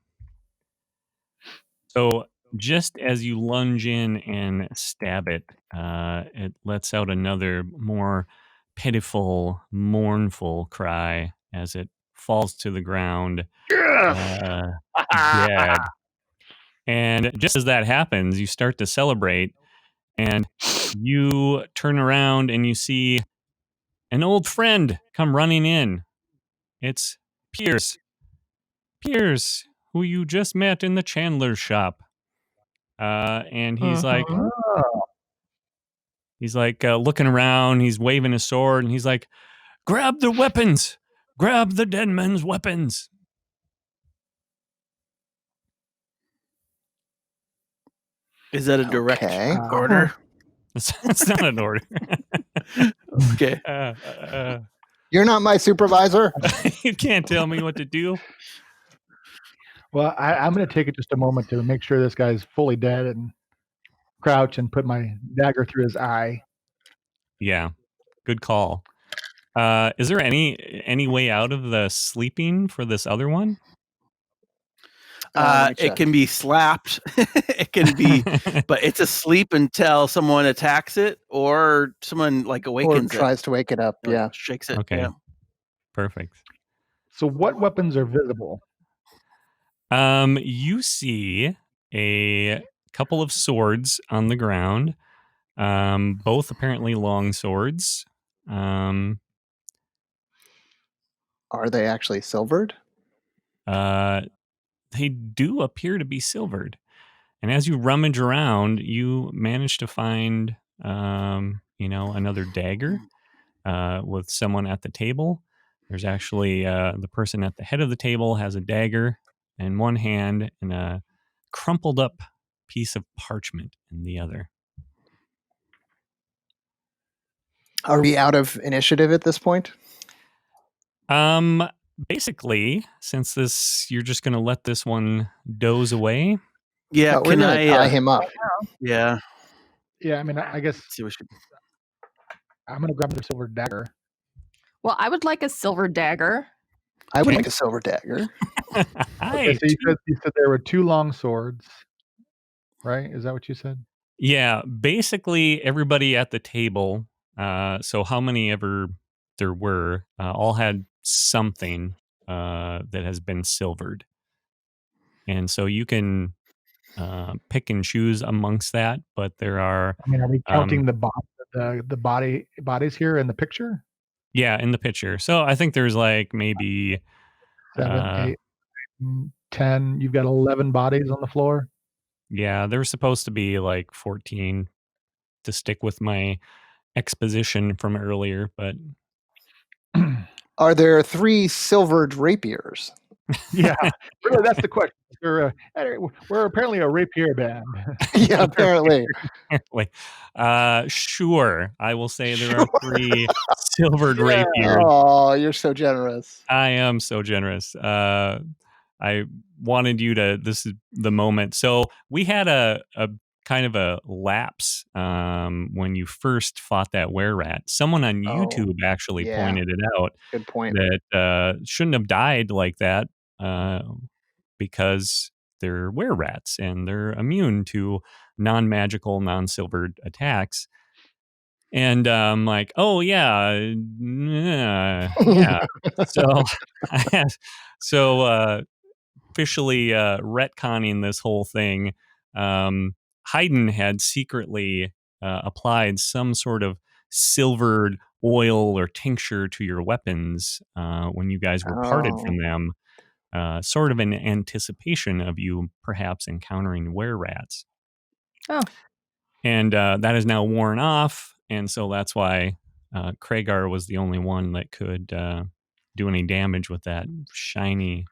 A: So just as you lunge in and stab it, it lets out another more pitiful, mournful cry as it falls to the ground, dead. And just as that happens, you start to celebrate, and you turn around and you see an old friend come running in. It's Pierce. Pierce, who you just met in the chandler's shop. And he's like looking around. He's waving his sword, and he's like, "Grab the weapons! Grab the dead men's weapons!"
E: Is that a direct order?
A: It's not an order.
E: Okay.
C: You're not my supervisor.
A: You can't tell me what to do.
B: Well, I'm going to take it just a moment to make sure this guy's fully dead and crouch and put my dagger through his eye.
A: Yeah, good call. Is there any way out of the sleeping for this other one?
E: It can be slapped. It can be, but it's asleep until someone attacks it or someone like awakens
C: or tries to wake it up. Yeah,
E: shakes it.
A: Okay,
E: yeah.
A: Perfect.
B: So, what weapons are visible?
A: You see a couple of swords on the ground, both apparently long swords.
C: Are they actually silvered?
A: They do appear to be silvered. And as you rummage around, you manage to find, another dagger with someone at the table. There's actually the person at the head of the table has a dagger in one hand and a crumpled up piece of parchment in the other.
C: Are we out of initiative at this point?
A: Basically, since you're just going to let this one doze away.
E: Yeah,
C: can I tie him up?
E: Yeah.
B: Yeah, I mean, I guess
E: See what
B: I'm going to grab the silver dagger.
D: Well, I would like a silver dagger.
C: I would like a silver dagger.
B: Okay, so you said there were two long swords, right? Is that what you said?
A: Yeah, basically everybody at the table, so how many ever there were, all had something that has been silvered. And so you can pick and choose amongst that, but there are...
B: I mean, are we counting the bodies here in the picture?
A: Yeah, in the picture. So I think there's like maybe
B: 7, 8, 10. You've got 11 bodies on the floor.
A: Yeah, there was supposed to be like 14 to stick with my exposition from earlier, but...
C: Are there 3 silvered rapiers?
B: Yeah, really, that's the question. We're apparently a rapier band.
C: Yeah, apparently.
A: Sure. I will say there are 3 silvered rapiers.
C: Oh, you're so generous.
A: I am so generous. I wanted you to... This is the moment. So we had a kind of a lapse when you first fought that were-rat. Someone on YouTube actually pointed it out.
C: Good point.
A: That shouldn't have died like that because they're were-rats and they're immune to non-magical, non-silvered attacks. And I'm like, oh yeah, yeah. So officially retconning this whole thing, Haydn had secretly applied some sort of silvered oil or tincture to your weapons when you guys were parted from them, sort of in anticipation of you perhaps encountering were-rats.
D: Oh.
A: And that is now worn off. And so that's why Kragar was the only one that could do any damage with that shiny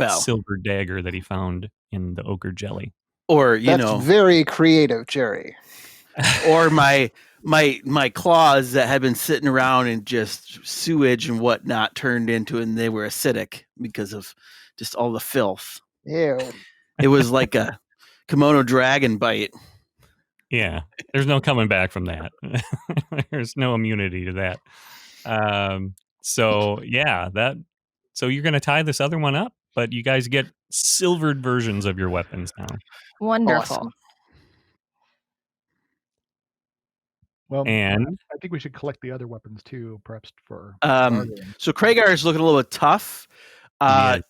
A: silver dagger that he found in the ochre jelly.
E: Or,
C: That's very creative, Jerry.
E: Or my claws that had been sitting around and just sewage and whatnot turned into, and they were acidic because of just all the filth.
C: Ew.
E: It was like a kimono dragon bite.
A: Yeah, there's no coming back from that. There's no immunity to that. So you're going to tie this other one up, but you guys get silvered versions of your weapons now.
D: Wonderful.
C: Awesome.
B: Well,
A: and
B: I think we should collect the other weapons too, perhaps for.
E: So Kragar is looking a little bit tough.
A: Yes.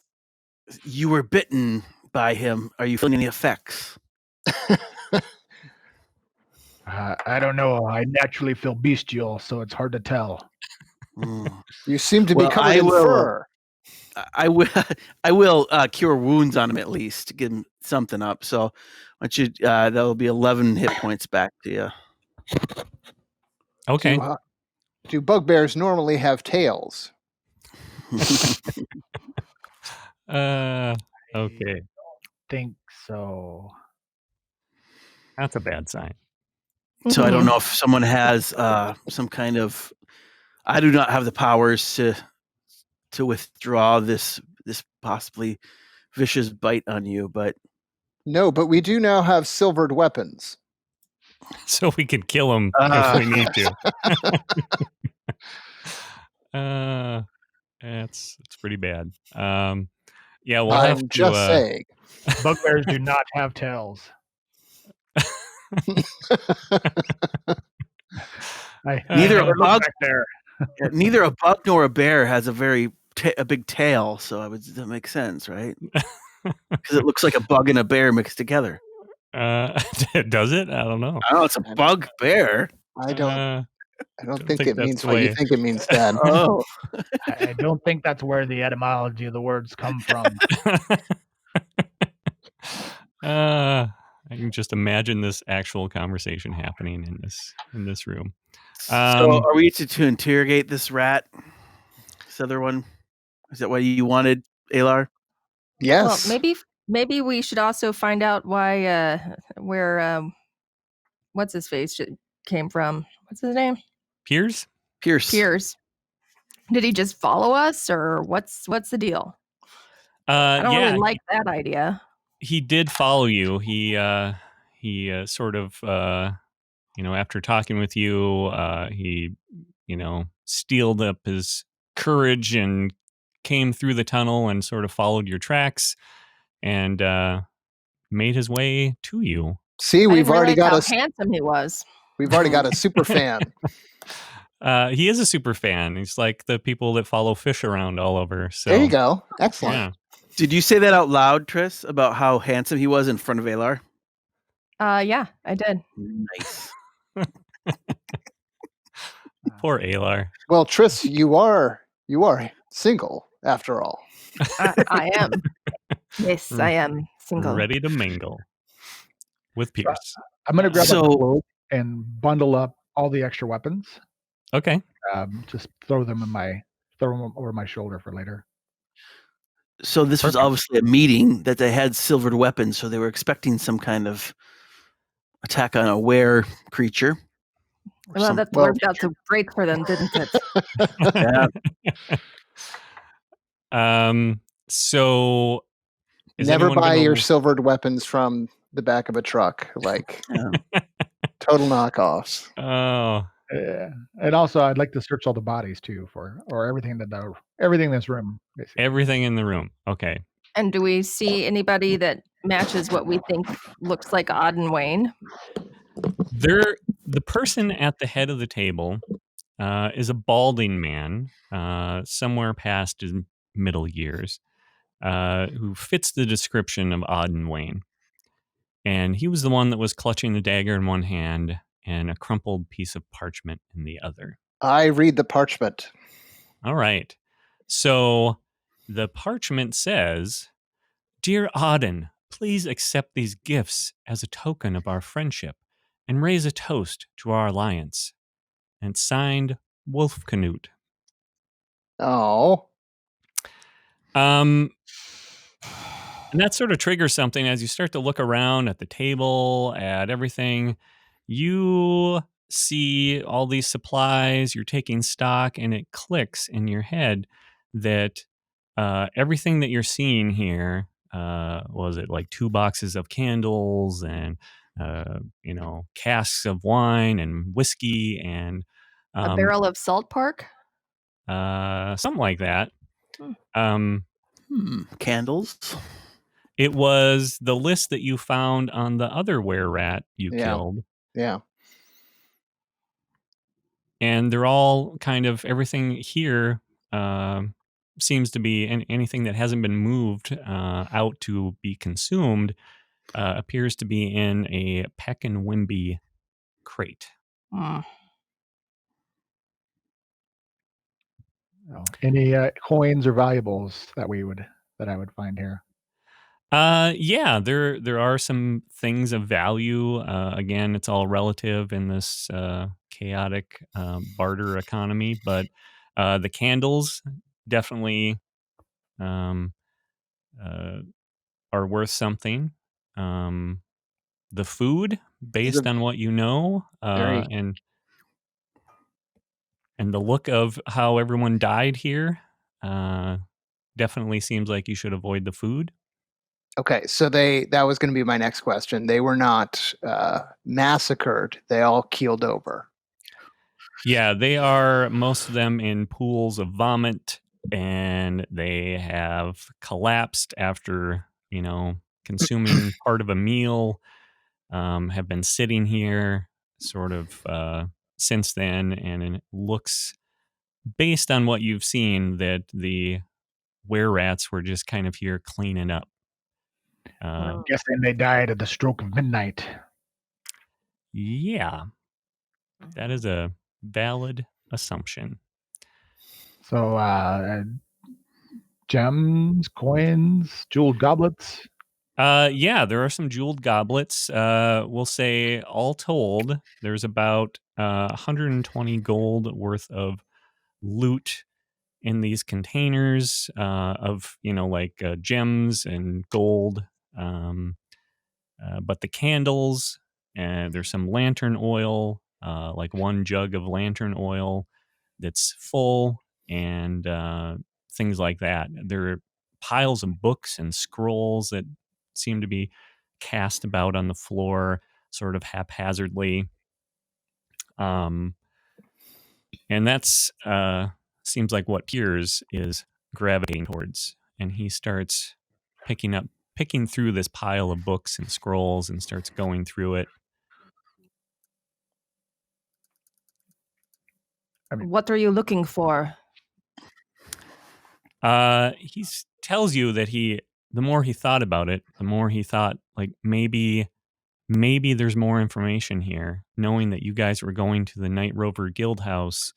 E: You were bitten by him. Are you feeling any effects?
B: I don't know. I naturally feel bestial, so it's hard to tell.
C: You seem to be covered in fur.
E: I will cure wounds on him at least to give him something up. So, that will be 11 hit points back to you.
A: Okay.
C: Do bugbears normally have tails?
A: Okay.
B: Think so.
A: That's a bad sign.
E: So I don't know if someone has some kind of. I do not have the powers to withdraw this possibly vicious bite on you, but
C: no, but we do now have silvered weapons,
A: so we can kill him if we need to. It's pretty bad. Yeah, we'll have to.
C: Just saying,
B: bugbears do not have tails.
E: Neither a bug nor a bear has a very big tail, so that makes sense, right? Because it looks like a bug and a bear mixed together.
A: Does it? I don't know.
E: It's a bug bear.
C: I don't think it means what you think it means, Dad.
E: Oh,
B: I don't think that's where the etymology of the words come from.
A: I can just imagine this actual conversation happening in this room.
E: So are we to interrogate this rat? This other one? Is that what you wanted, Alar?
C: Yes.
D: Well, maybe we should also find out why where what's his face came from. What's his name?
A: Pierce.
D: Did he just follow us, or what's the deal? I don't really like that idea.
A: He did follow you. He sort of after talking with you, he steeled up his courage and came through the tunnel and sort of followed your tracks and made his way to you.
C: See, we've already got
D: how handsome he was.
C: We've already got a super fan.
A: He is a super fan. He's like the people that follow fish around all over. So
C: there you go. Excellent.
A: Yeah.
E: Did you say that out loud, Triss, about how handsome he was in front of Alar?
D: Yeah, I did.
E: Nice.
A: Poor Alar.
C: Well, Triss, you are single after all.
D: I am. Yes, I am single.
A: Ready to mingle with Pierce.
B: I'm going to grab a cloak and bundle up all the extra weapons.
A: Okay.
B: Just throw them over my shoulder for later.
E: So this was obviously a meeting that they had silvered weapons, so they were expecting some kind of attack on a were creature.
D: Well, that worked out so great for them, didn't it?
E: Yeah.
A: So
C: never buy your silvered weapons from the back of a truck, like total knockoffs.
A: Oh.
B: Yeah. And also, I'd like to search all the bodies too or everything in this room. Basically.
A: Everything in the room. Okay.
D: And do we see anybody that matches what we think looks like Auden Wayne?
A: The person at the head of the table is a balding man, somewhere past his middle years, who fits the description of Auden Wayne. And he was the one that was clutching the dagger in one hand and a crumpled piece of parchment in the other.
C: I read the parchment.
A: All right. So the parchment says, "Dear Auden, Please accept these gifts as a token of our friendship and raise a toast to our alliance. And signed, Wolf Canute.
C: Oh.
A: And that sort of triggers something as you start to look around at the table, at everything. You see all these supplies, you're taking stock, and it clicks in your head that everything that you're seeing here, was it like 2 boxes of candles and, casks of wine and whiskey and
D: a barrel of Salt Park?
A: something like that.
E: Candles?
A: It was the list that you found on the other were-rat you killed.
C: Yeah.
A: And they're all kind of, everything here seems to be, anything that hasn't been moved out to be consumed appears to be in a Peck and Wimby crate.
B: Any coins or valuables that I would find here?
A: Yeah, there are some things of value. Again, it's all relative in this chaotic barter economy, but the candles definitely are worth something. The food, based on what you know, and the look of how everyone died here, definitely seems like you should avoid the food.
C: Okay, so that was going to be my next question. They were not massacred. They all keeled over.
A: Yeah, they are, most of them, in pools of vomit, and they have collapsed after, consuming part of a meal, have been sitting here sort of since then, and it looks, based on what you've seen, that the were-rats were just kind of here cleaning up.
B: I'm guessing they died at the stroke of midnight.
A: Yeah, that is a valid assumption.
B: So, gems, coins, jeweled goblets.
A: Yeah, there are some jeweled goblets. We'll say, all told, there's about 120 gold worth of loot in these containers of, gems and gold. But the candles, and there's some lantern oil, like 1 jug of lantern oil that's full, and things like that. There are piles of books and scrolls that seem to be cast about on the floor sort of haphazardly. And that's seems like what Piers is gravitating towards. And he starts picking through this pile of books and scrolls and starts going through it.
D: What are you looking for?
A: He tells you that the more he thought about it, the more he thought, like, maybe there's more information here. Knowing that you guys were going to the Night Rover Guild House,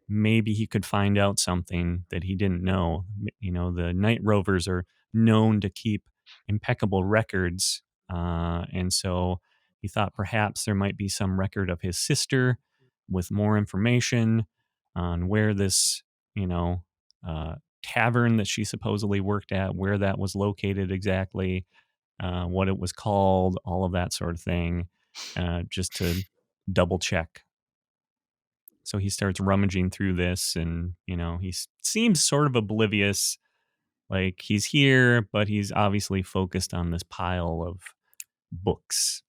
A: maybe he could find out something that he didn't know. The Night Rovers are known to keep impeccable records, and so he thought perhaps there might be some record of his sister with more information on where this, tavern that she supposedly worked at, where that was located exactly, what it was called, all of that sort of thing, just to double check. So he starts rummaging through this, and he seems sort of oblivious, like he's here, but he's obviously focused on this pile of books.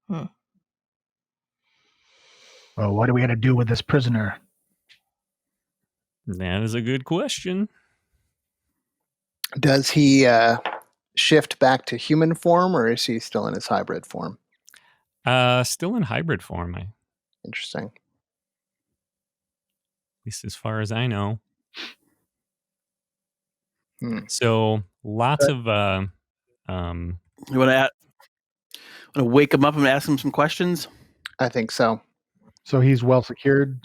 B: Well, what do we got to do with this prisoner?
A: That is a good question.
C: Does he shift back to human form, or is he still in his hybrid form?
A: Still in hybrid form.
C: Interesting. At
A: least as far as I know. So lots of
E: you want to wake him up and ask him some questions?
C: I think so.
B: So he's well secured.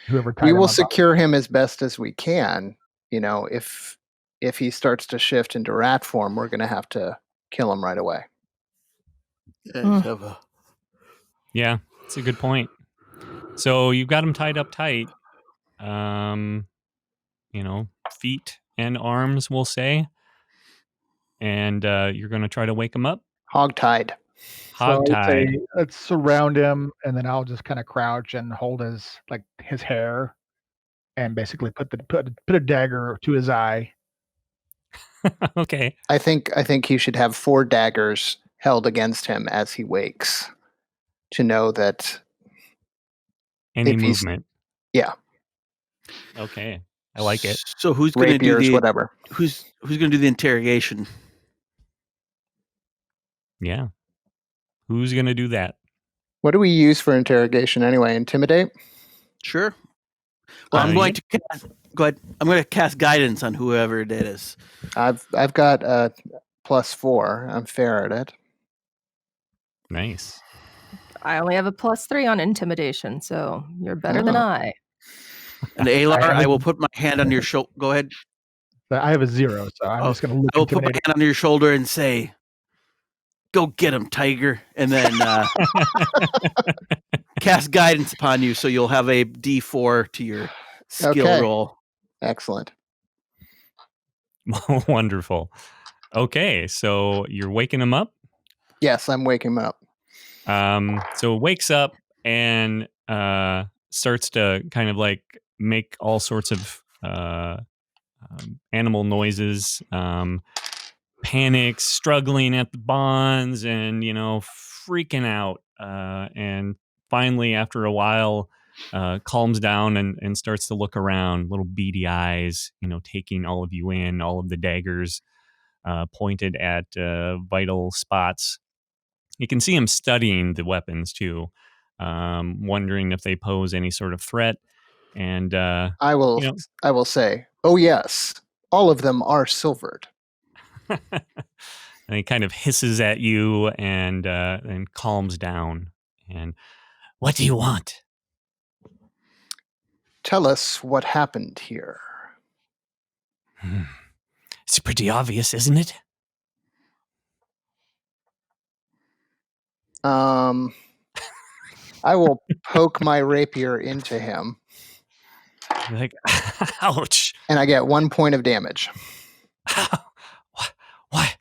B: Whoever
C: we will secure him as best as we can. If if he starts to shift into rat form, we're going to have to kill him right away.
A: Yeah, it's a good point. So you've got him tied up tight. Feet and arms, we'll say. And you're going to try to wake him up?
C: Hogtied.
A: Hogtied.
B: So let's surround him, and then I'll just kind of crouch and hold his hair, and basically put a dagger to his eye.
A: Okay.
C: I think he should have 4 daggers held against him as he wakes to know that
A: any movement.
C: Yeah.
A: Okay. I like it.
E: So who's going to do
C: whatever?
E: Who's going to do the interrogation?
A: Yeah. Who's going to do that?
C: What do we use for interrogation anyway? Intimidate?
E: Sure. Well, I'm going to go ahead. I'm going to cast guidance on whoever it is.
C: I've got a +4. I'm fair at it.
A: Nice.
D: I only have a +3 on intimidation, so you're better than I.
E: And Alar, I will put my hand on your shoulder. Go ahead.
B: I have a 0, so I'm just going to look.
E: I will put my hand on your shoulder and say, "Go get him, Tiger," and then cast guidance upon you, so you'll have a D4 to your skill roll.
C: Excellent.
A: Wonderful. Okay, so you're waking him up?
C: Yes, I'm waking him up.
A: So wakes up and starts to kind of like make all sorts of animal noises, panics, struggling at the bonds, and freaking out. And finally, after a while, calms down and starts to look around, little beady eyes, taking all of you in, all of the daggers pointed at vital spots. You can see him studying the weapons too, wondering if they pose any sort of threat. And
C: I will say, oh yes, all of them are silvered.
A: And he kind of hisses at you and calms down. And what do you want?
C: Tell us what happened here.
A: It's pretty obvious, isn't it?
C: I will poke my rapier into him.
A: You're like, ouch.
C: And I get 1 point of damage.
A: Why?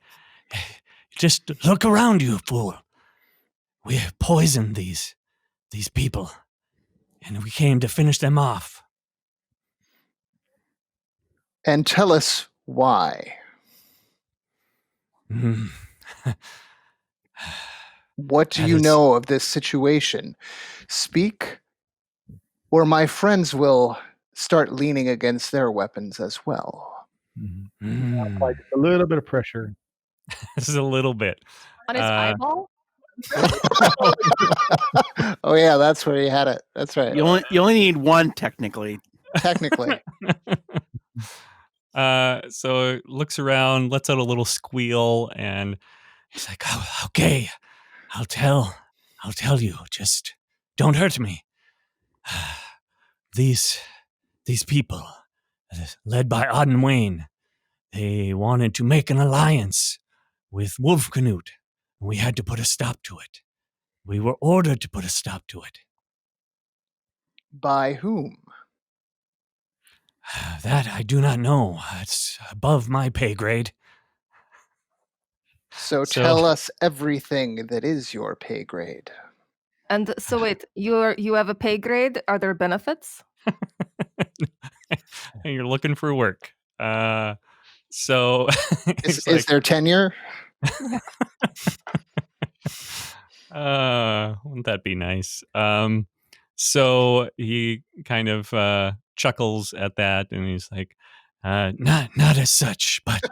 A: Just look around you, fool. We have poisoned these people, and we came to finish them off.
C: And tell us why. What do you know of this situation? Speak, or my friends will start leaning against their weapons as well.
B: Like a little bit of pressure.
A: This is a little bit.
D: On his eyeball?
C: Oh yeah, that's where he had it. That's right.
E: You only need 1 technically.
C: Technically.
A: So looks around, lets out a little squeal, and he's like, "Oh, okay, I'll tell you. Just don't hurt me. These people, led by Auden Wayne, they wanted to make an alliance with Wolfcanute, and we had to put a stop to it. We were ordered to put a stop to it.
C: By whom?
A: That I do not know. It's above my pay grade.
C: So tell us everything that is your pay grade.
D: And so wait, you have a pay grade? Are there benefits?
A: And you're looking for work. So
C: is there tenure?
A: Wouldn't that be nice? So he kind of chuckles at that, and he's like, not as such, but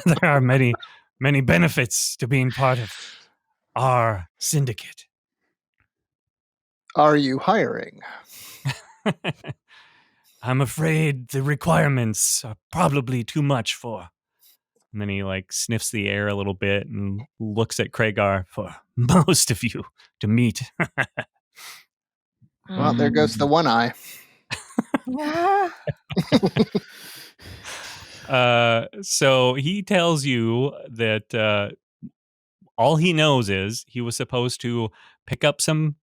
A: there are many benefits to being part of our syndicate.
C: Are you hiring?
A: I'm afraid the requirements are probably too much for. And then he like sniffs the air a little bit and looks at Kragar, for most of you to meet.
C: Well, there goes the one eye.
A: So he tells you that all he knows is he was supposed to pick up some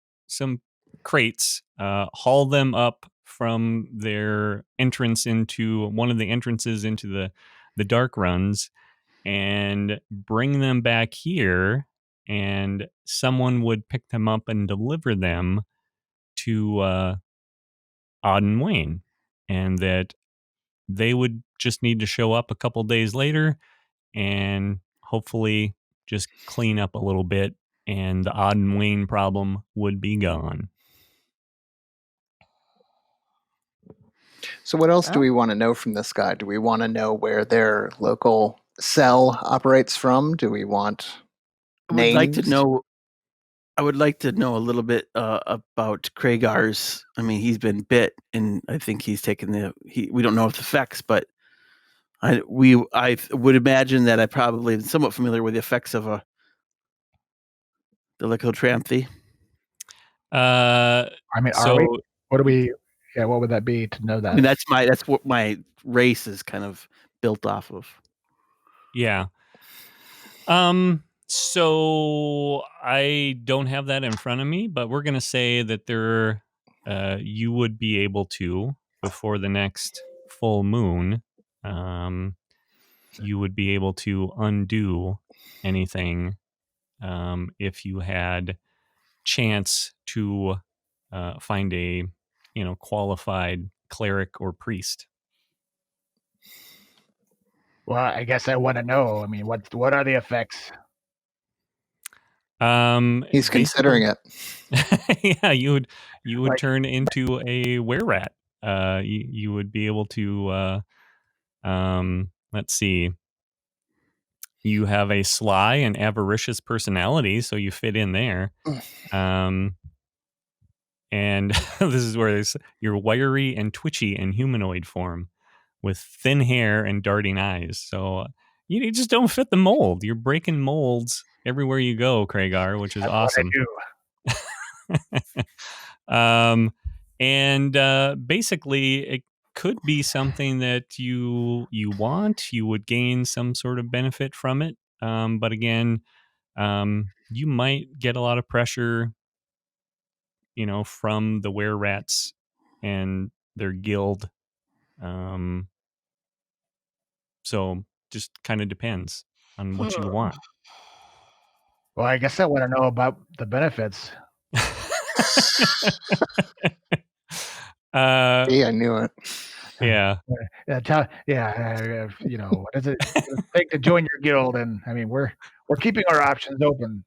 A: crates, haul them up from their entrance into one of the entrances into the dark runs, and bring them back here, and someone would pick them up and deliver them to Auden Wayne, and that they would just need to show up a couple days later and hopefully just clean up a little bit, and the Auden Wayne problem would be gone.
C: So what else do we want to know from this guy? Do we want to know where their local cell operates from? Do we want names?
E: I would like to know a little bit about Kragar's. I mean, he's been bit, and I think he's taken we don't know its effects, but I would imagine that I probably am somewhat familiar with the effects of the lycotramthy.
B: I mean, what do we? Yeah, what would that be to know that?
E: I mean, that's what my race is kind of built off of.
A: Yeah. So I don't have that in front of me, but we're gonna say that you would be able to, before the next full moon, you would be able to undo anything if you had chance to find a qualified cleric or priest.
B: Well, I guess I want to know. I mean, what are the effects?
C: He's considering it.
A: Yeah, you would turn into a were-rat. You would be able to let's see. You have a sly and avaricious personality, so you fit in there. And this is where you're wiry and twitchy in humanoid form, with thin hair and darting eyes. So you just don't fit the mold. You're breaking molds everywhere you go, Kragar, which is awesome. And basically, it could be something that you want. You would gain some sort of benefit from it. But again, you might get a lot of pressure, from the were-rats and their guild. So just kind of depends on what you want.
B: Well, I guess I want to know about the benefits.
C: I knew it.
A: Yeah.
B: What does it take to join your guild? And I mean, we're keeping our options open.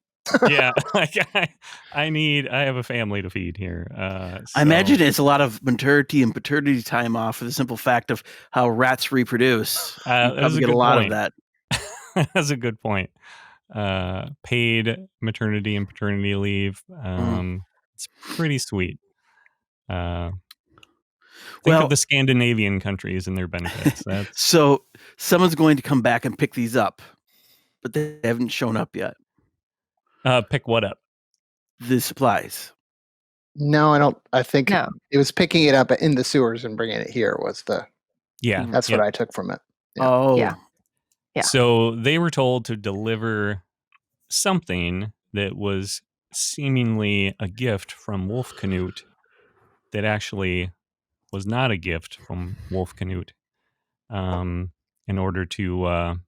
A: Yeah, I have a family to feed here.
E: I imagine it's a lot of maternity and paternity time off for the simple fact of how rats reproduce.
A: That's
E: get a lot of that.
A: That's a good point. Paid maternity and paternity leave. It's pretty sweet. Think of the Scandinavian countries and their benefits.
E: So someone's going to come back and pick these up, but they haven't shown up yet.
A: Pick what up?
E: The supplies.
C: No, I don't. I think it was picking it up in the sewers and bringing it here was the.
A: Yeah.
C: That's what I took from it.
E: Yeah. Oh.
D: Yeah.
A: So they were told to deliver something that was seemingly a gift from Wolf Canute that actually was not a gift from Wolf Canute, in order to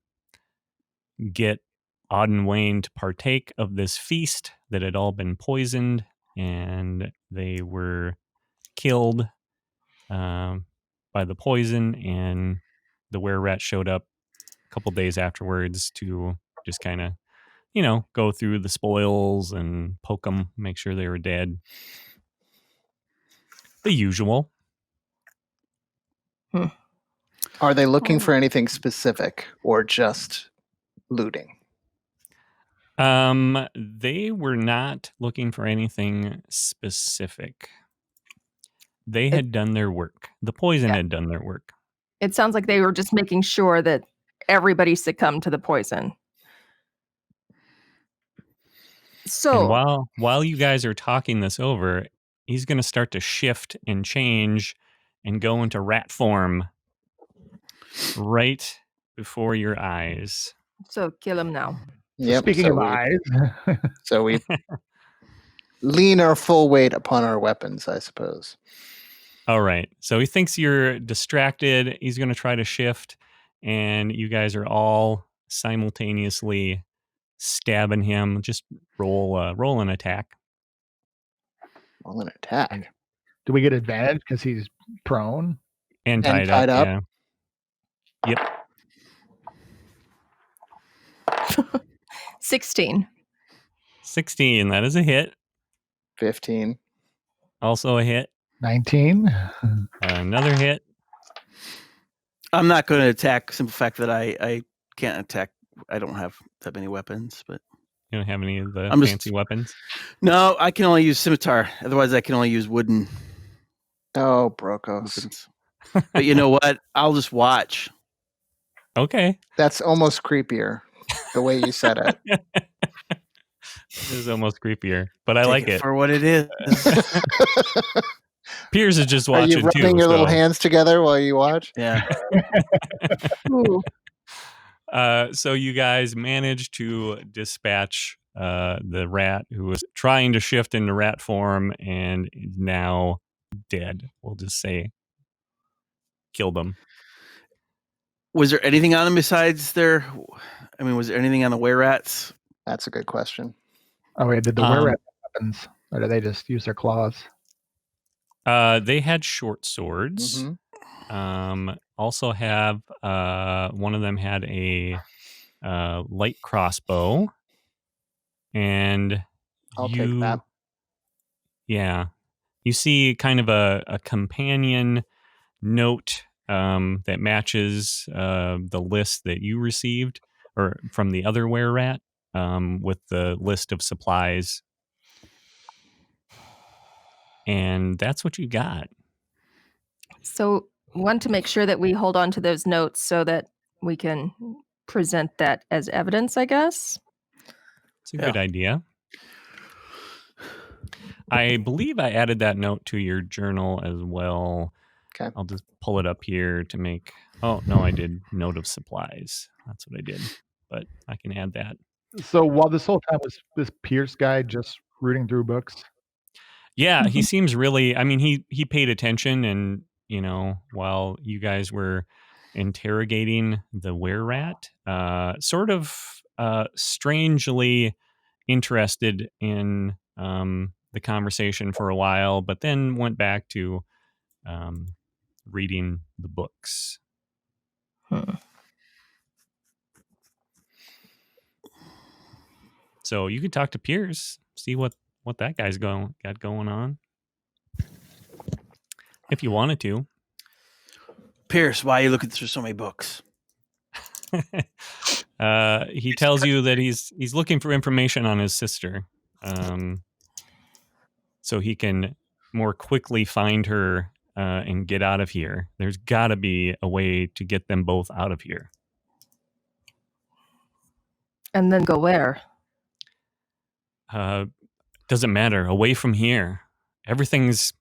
A: get Auden Wayne to partake of this feast that had all been poisoned, and they were killed by the poison, and the were-rat showed up a couple days afterwards to just kind of, go through the spoils and poke them, make sure they were dead. The usual.
C: Are they looking for anything specific or just looting?
A: They were not looking for anything specific. They had done their work. The poison had done their work.
D: It sounds like they were just making sure that everybody succumbed to the poison. So
A: and while you guys are talking this over, he's going to start to shift and change and go into rat form right before your eyes.
D: So kill him now.
C: Yep.
B: Speaking
C: so
B: of
C: we,
B: eyes,
C: so we lean our full weight upon our weapons, I suppose.
A: All right. So he thinks you're distracted. He's going to try to shift, and you guys are all simultaneously stabbing him. Just roll an attack.
C: Roll an attack.
B: do we get advantage because he's prone?
A: And
C: And
A: tied
C: tied
A: up.
C: up.
A: Yeah. Yep.
D: 16.
A: 16. That is a hit.
C: 15.
A: Also a hit.
B: 19.
A: Another hit.
E: I'm not going to attack. Simple fact that I can't attack. I don't have that many weapons, but
A: You don't have any of the
E: I'm just-
A: fancy weapons.
E: no, I can only use scimitar. Otherwise, I can only use wooden
C: Oh, Brokos.
E: weapons. But you know what? I'll just watch.
A: Okay.
C: That's almost creepier, the way you said it.
A: This is almost creepier, but I
E: Take
A: like it.
E: for what it is.
A: Piers is just
C: Are
A: watching
C: you rubbing
A: too.
C: your little
A: so-
C: hands together while you watch?
E: Yeah.
D: Ooh.
A: So you guys managed to dispatch the rat who was trying to shift into rat form and is now dead. We'll just say killed him.
E: Was there anything on them besides their? I mean, was there anything on the were rats?
C: That's a good question.
B: Oh, wait, did the were-rat weapons, or did they just use their claws?
A: They had short swords.
C: Mhm.
A: Also have one of them had a light crossbow, and
C: I'll take that.
A: Yeah, you see kind of a companion note that matches the list that you received or from the other were-rat with the list of supplies, and that's what you got.
D: So want to make sure that we hold on to those notes so that we can present that as evidence, I guess.
A: It's a good idea. I believe I added that note to your journal as well.
C: Okay.
A: I'll just pull it up here to make. Oh, no, I did note of supplies. That's what I did. But I can add that.
B: So while this whole time was this Pierce guy just rooting through books?
A: Yeah, he seems really. I mean, he paid attention, and while you guys were interrogating the were-rat, sort of strangely interested in the conversation for a while, but then went back to reading the books. So you could talk to Piers, see what that guy's got going on, if you wanted to.
E: Pierce, why are you looking through so many books?
A: He tells you that he's looking for information on his sister, so he can more quickly find her and get out of here. There's got to be a way to get them both out of here.
D: And then go where?
A: Doesn't matter. Away from here. Everything's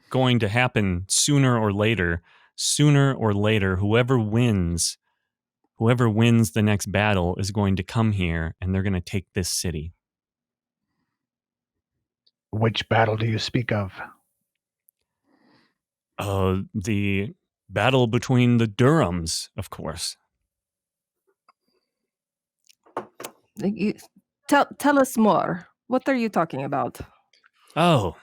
A: going to happen sooner or later. Sooner or later, whoever wins the next battle is going to come here, and they're going to take this city.
B: Which battle do you speak of?
A: The battle between the Durhams, of course.
D: Tell us more. What are you talking about?
A: Oh,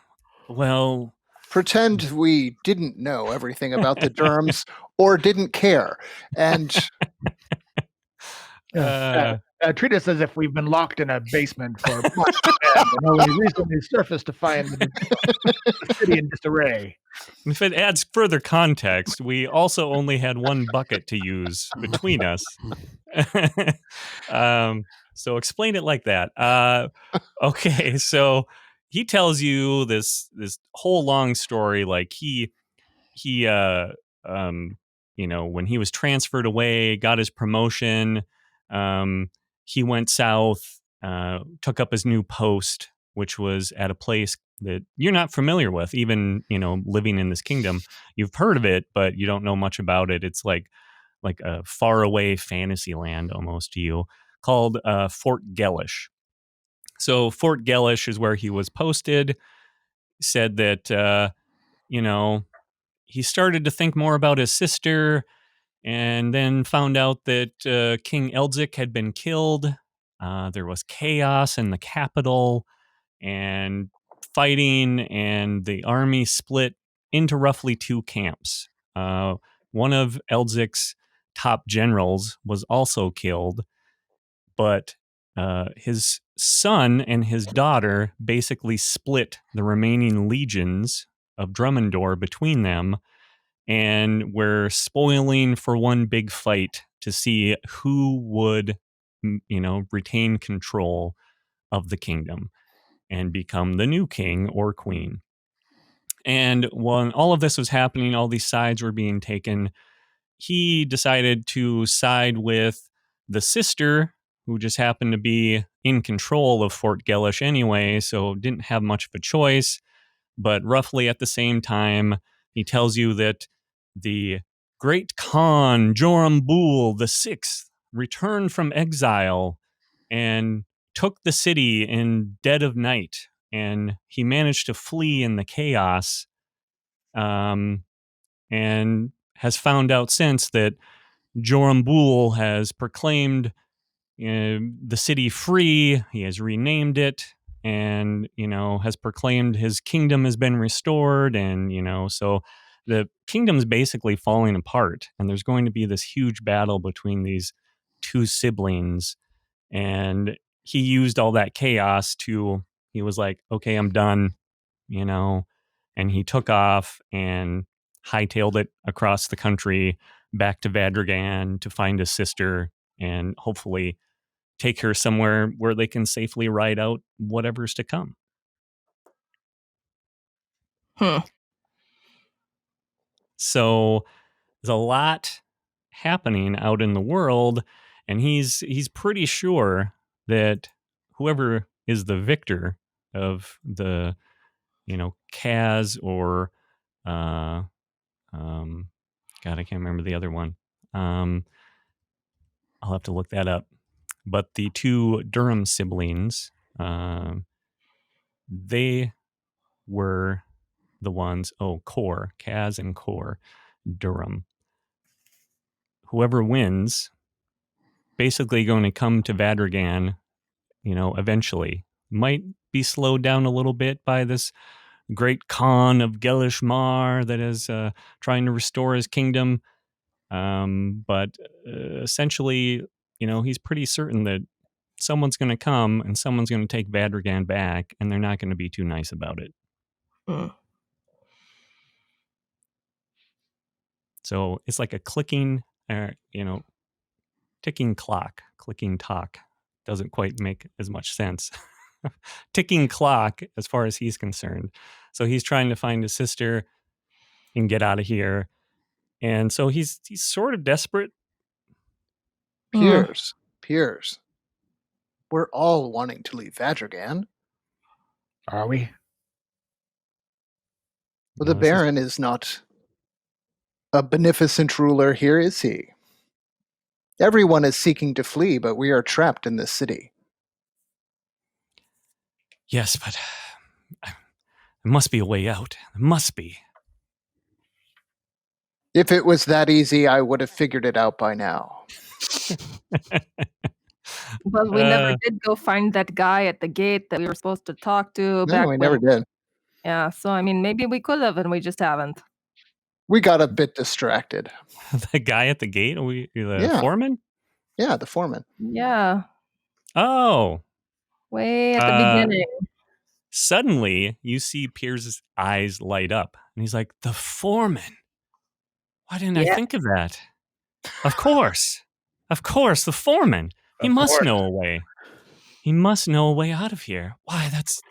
A: well,
C: Pretend we didn't know everything about the Durhams or didn't care. And
B: Treat us as if we've been locked in a basement for months and only recently surfaced to find the city in disarray.
A: if it adds further context, we also only had one bucket to use between us. So explain it like that. Okay, so he tells you this whole long story. Like he when he was transferred away, got his promotion. He went south, took up his new post, which was at a place that you're not familiar with, even living in this kingdom. You've heard of it, but you don't know much about it. It's like like a faraway fantasy land almost to you, called Fort Gellish. So Fort Gellish is where he was posted. Said that, he started to think more about his sister, and then found out that King Eldzik had been killed. There was chaos in the capital and fighting, and the army split into roughly two camps. One of Eldzik's top generals was also killed, but his son and his daughter basically split the remaining legions of Drummondor between them, and were spoiling for one big fight to see who would, retain control of the kingdom and become the new king or queen. And when all of this was happening, all these sides were being taken, he decided to side with the sister, who just happened to be in control of Fort Gellish anyway, so didn't have much of a choice. But roughly at the same time, he tells you that the great Khan Joram Bull VI returned from exile and took the city in dead of night, and he managed to flee in the chaos, and has found out since that Joram Bull has proclaimed the city free. He has renamed it, and has proclaimed his kingdom has been restored, and so the kingdom's basically falling apart, and there's going to be this huge battle between these two siblings. And he used all that chaos he was like, okay, I'm done, and he took off and hightailed it across the country back to Vadrigan to find his sister and hopefully take her somewhere where they can safely ride out whatever's to come. So there's a lot happening out in the world, and he's pretty sure that whoever is the victor of the Kaz or God, I can't remember the other one. I'll have to look that up. But the two Durham siblings, they were the ones, Kaz and Kor Durham. Whoever wins, basically going to come to Vadrigan, eventually. Might be slowed down a little bit by this great Khan of Gellish Mar that is trying to restore his kingdom. But essentially, he's pretty certain that someone's going to come and someone's going to take Vadrigan back, and they're not going to be too nice about it. So it's like a clicking, ticking clock. Clicking talk doesn't quite make as much sense. Ticking clock as far as he's concerned. So he's trying to find his sister and get out of here. And so he's sort of desperate.
C: Piers. We're all wanting to leave Vadrigan.
B: Are we?
C: Well, the Baron is not a beneficent ruler here, is he? Everyone is seeking to flee, but we are trapped in this city.
A: Yes, but there must be a way out. There must be.
C: If it was that easy, I would have figured it out by now.
D: But we never did go find that guy at the gate that we were supposed to talk to.
C: No, we never did.
D: Yeah, so I mean, maybe we could have, and we just haven't.
C: We got a bit distracted.
A: The guy at the gate? Foreman?
C: Yeah, the foreman.
D: Yeah.
A: Oh.
D: Way at the beginning.
A: Suddenly, you see Piers' eyes light up, and he's like, the foreman. Why didn't I think of that? Of course, the foreman. He must know a way. He must know a way out of here. Why, that's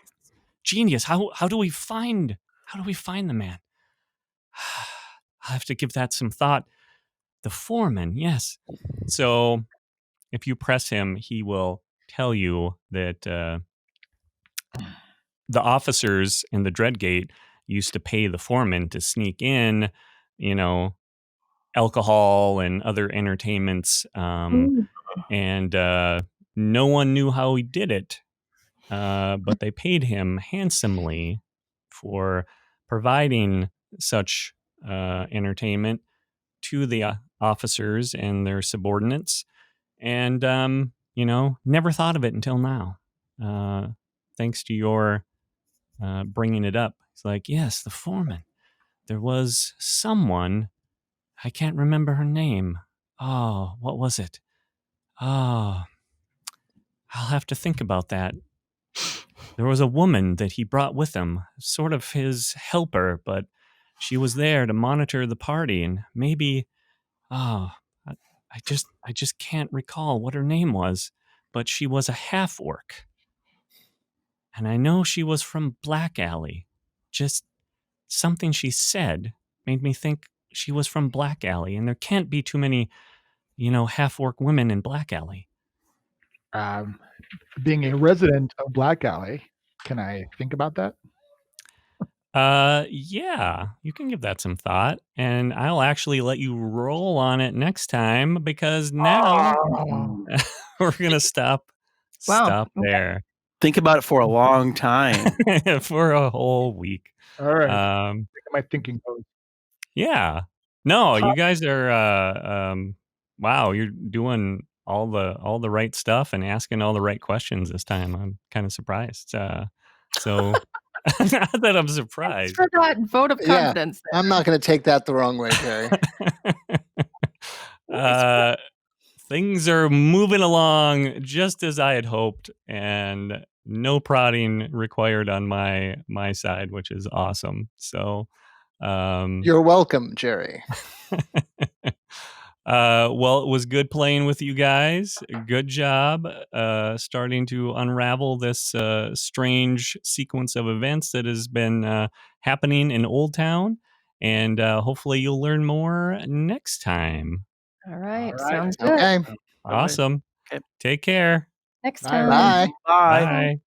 A: genius. How do we find the man? I have to give that some thought. The foreman, yes. So if you press him, he will tell you that the officers in the Dreadgate used to pay the foreman to sneak in, alcohol and other entertainments, and no one knew how he did it, but they paid him handsomely for providing such entertainment to the officers and their subordinates, and never thought of it until now. Thanks to your bringing it up. It's like, yes, the foreman. There was someone, I can't remember her name. Oh, what was it? Oh, I'll have to think about that. There was a woman that he brought with him, sort of his helper, but she was there to monitor the party, and maybe, I just can't recall what her name was, but she was a half-orc. And I know she was from Black Alley. Just something she said made me think she was from Black Alley, and there can't be too many, half-orc women in Black Alley.
B: Being a resident of Black Alley, can I think about that?
A: Yeah, you can give that some thought, and I'll actually let you roll on it next time, because now we're gonna stop there.
E: Think about it for a long time.
A: For a whole week.
B: All right. My thinking goes.
A: Yeah. No, you guys are wow, you're doing all the right stuff and asking all the right questions this time. I'm kind of surprised. So not that I'm surprised.
D: Thanks for that vote of confidence.
C: Yeah, I'm not going to take that the wrong way, Jerry.
A: Things are moving along just as I had hoped, and no prodding required on my side, which is awesome. So
C: you're welcome, Jerry.
A: Well, it was good playing with you guys. Good job starting to unravel this strange sequence of events that has been happening in Old Town, and hopefully you'll learn more next time.
D: All right. Sounds good.
C: Okay.
A: Awesome.
E: Okay.
A: Take care.
D: Next time.
C: Bye.
E: Bye.
A: Bye.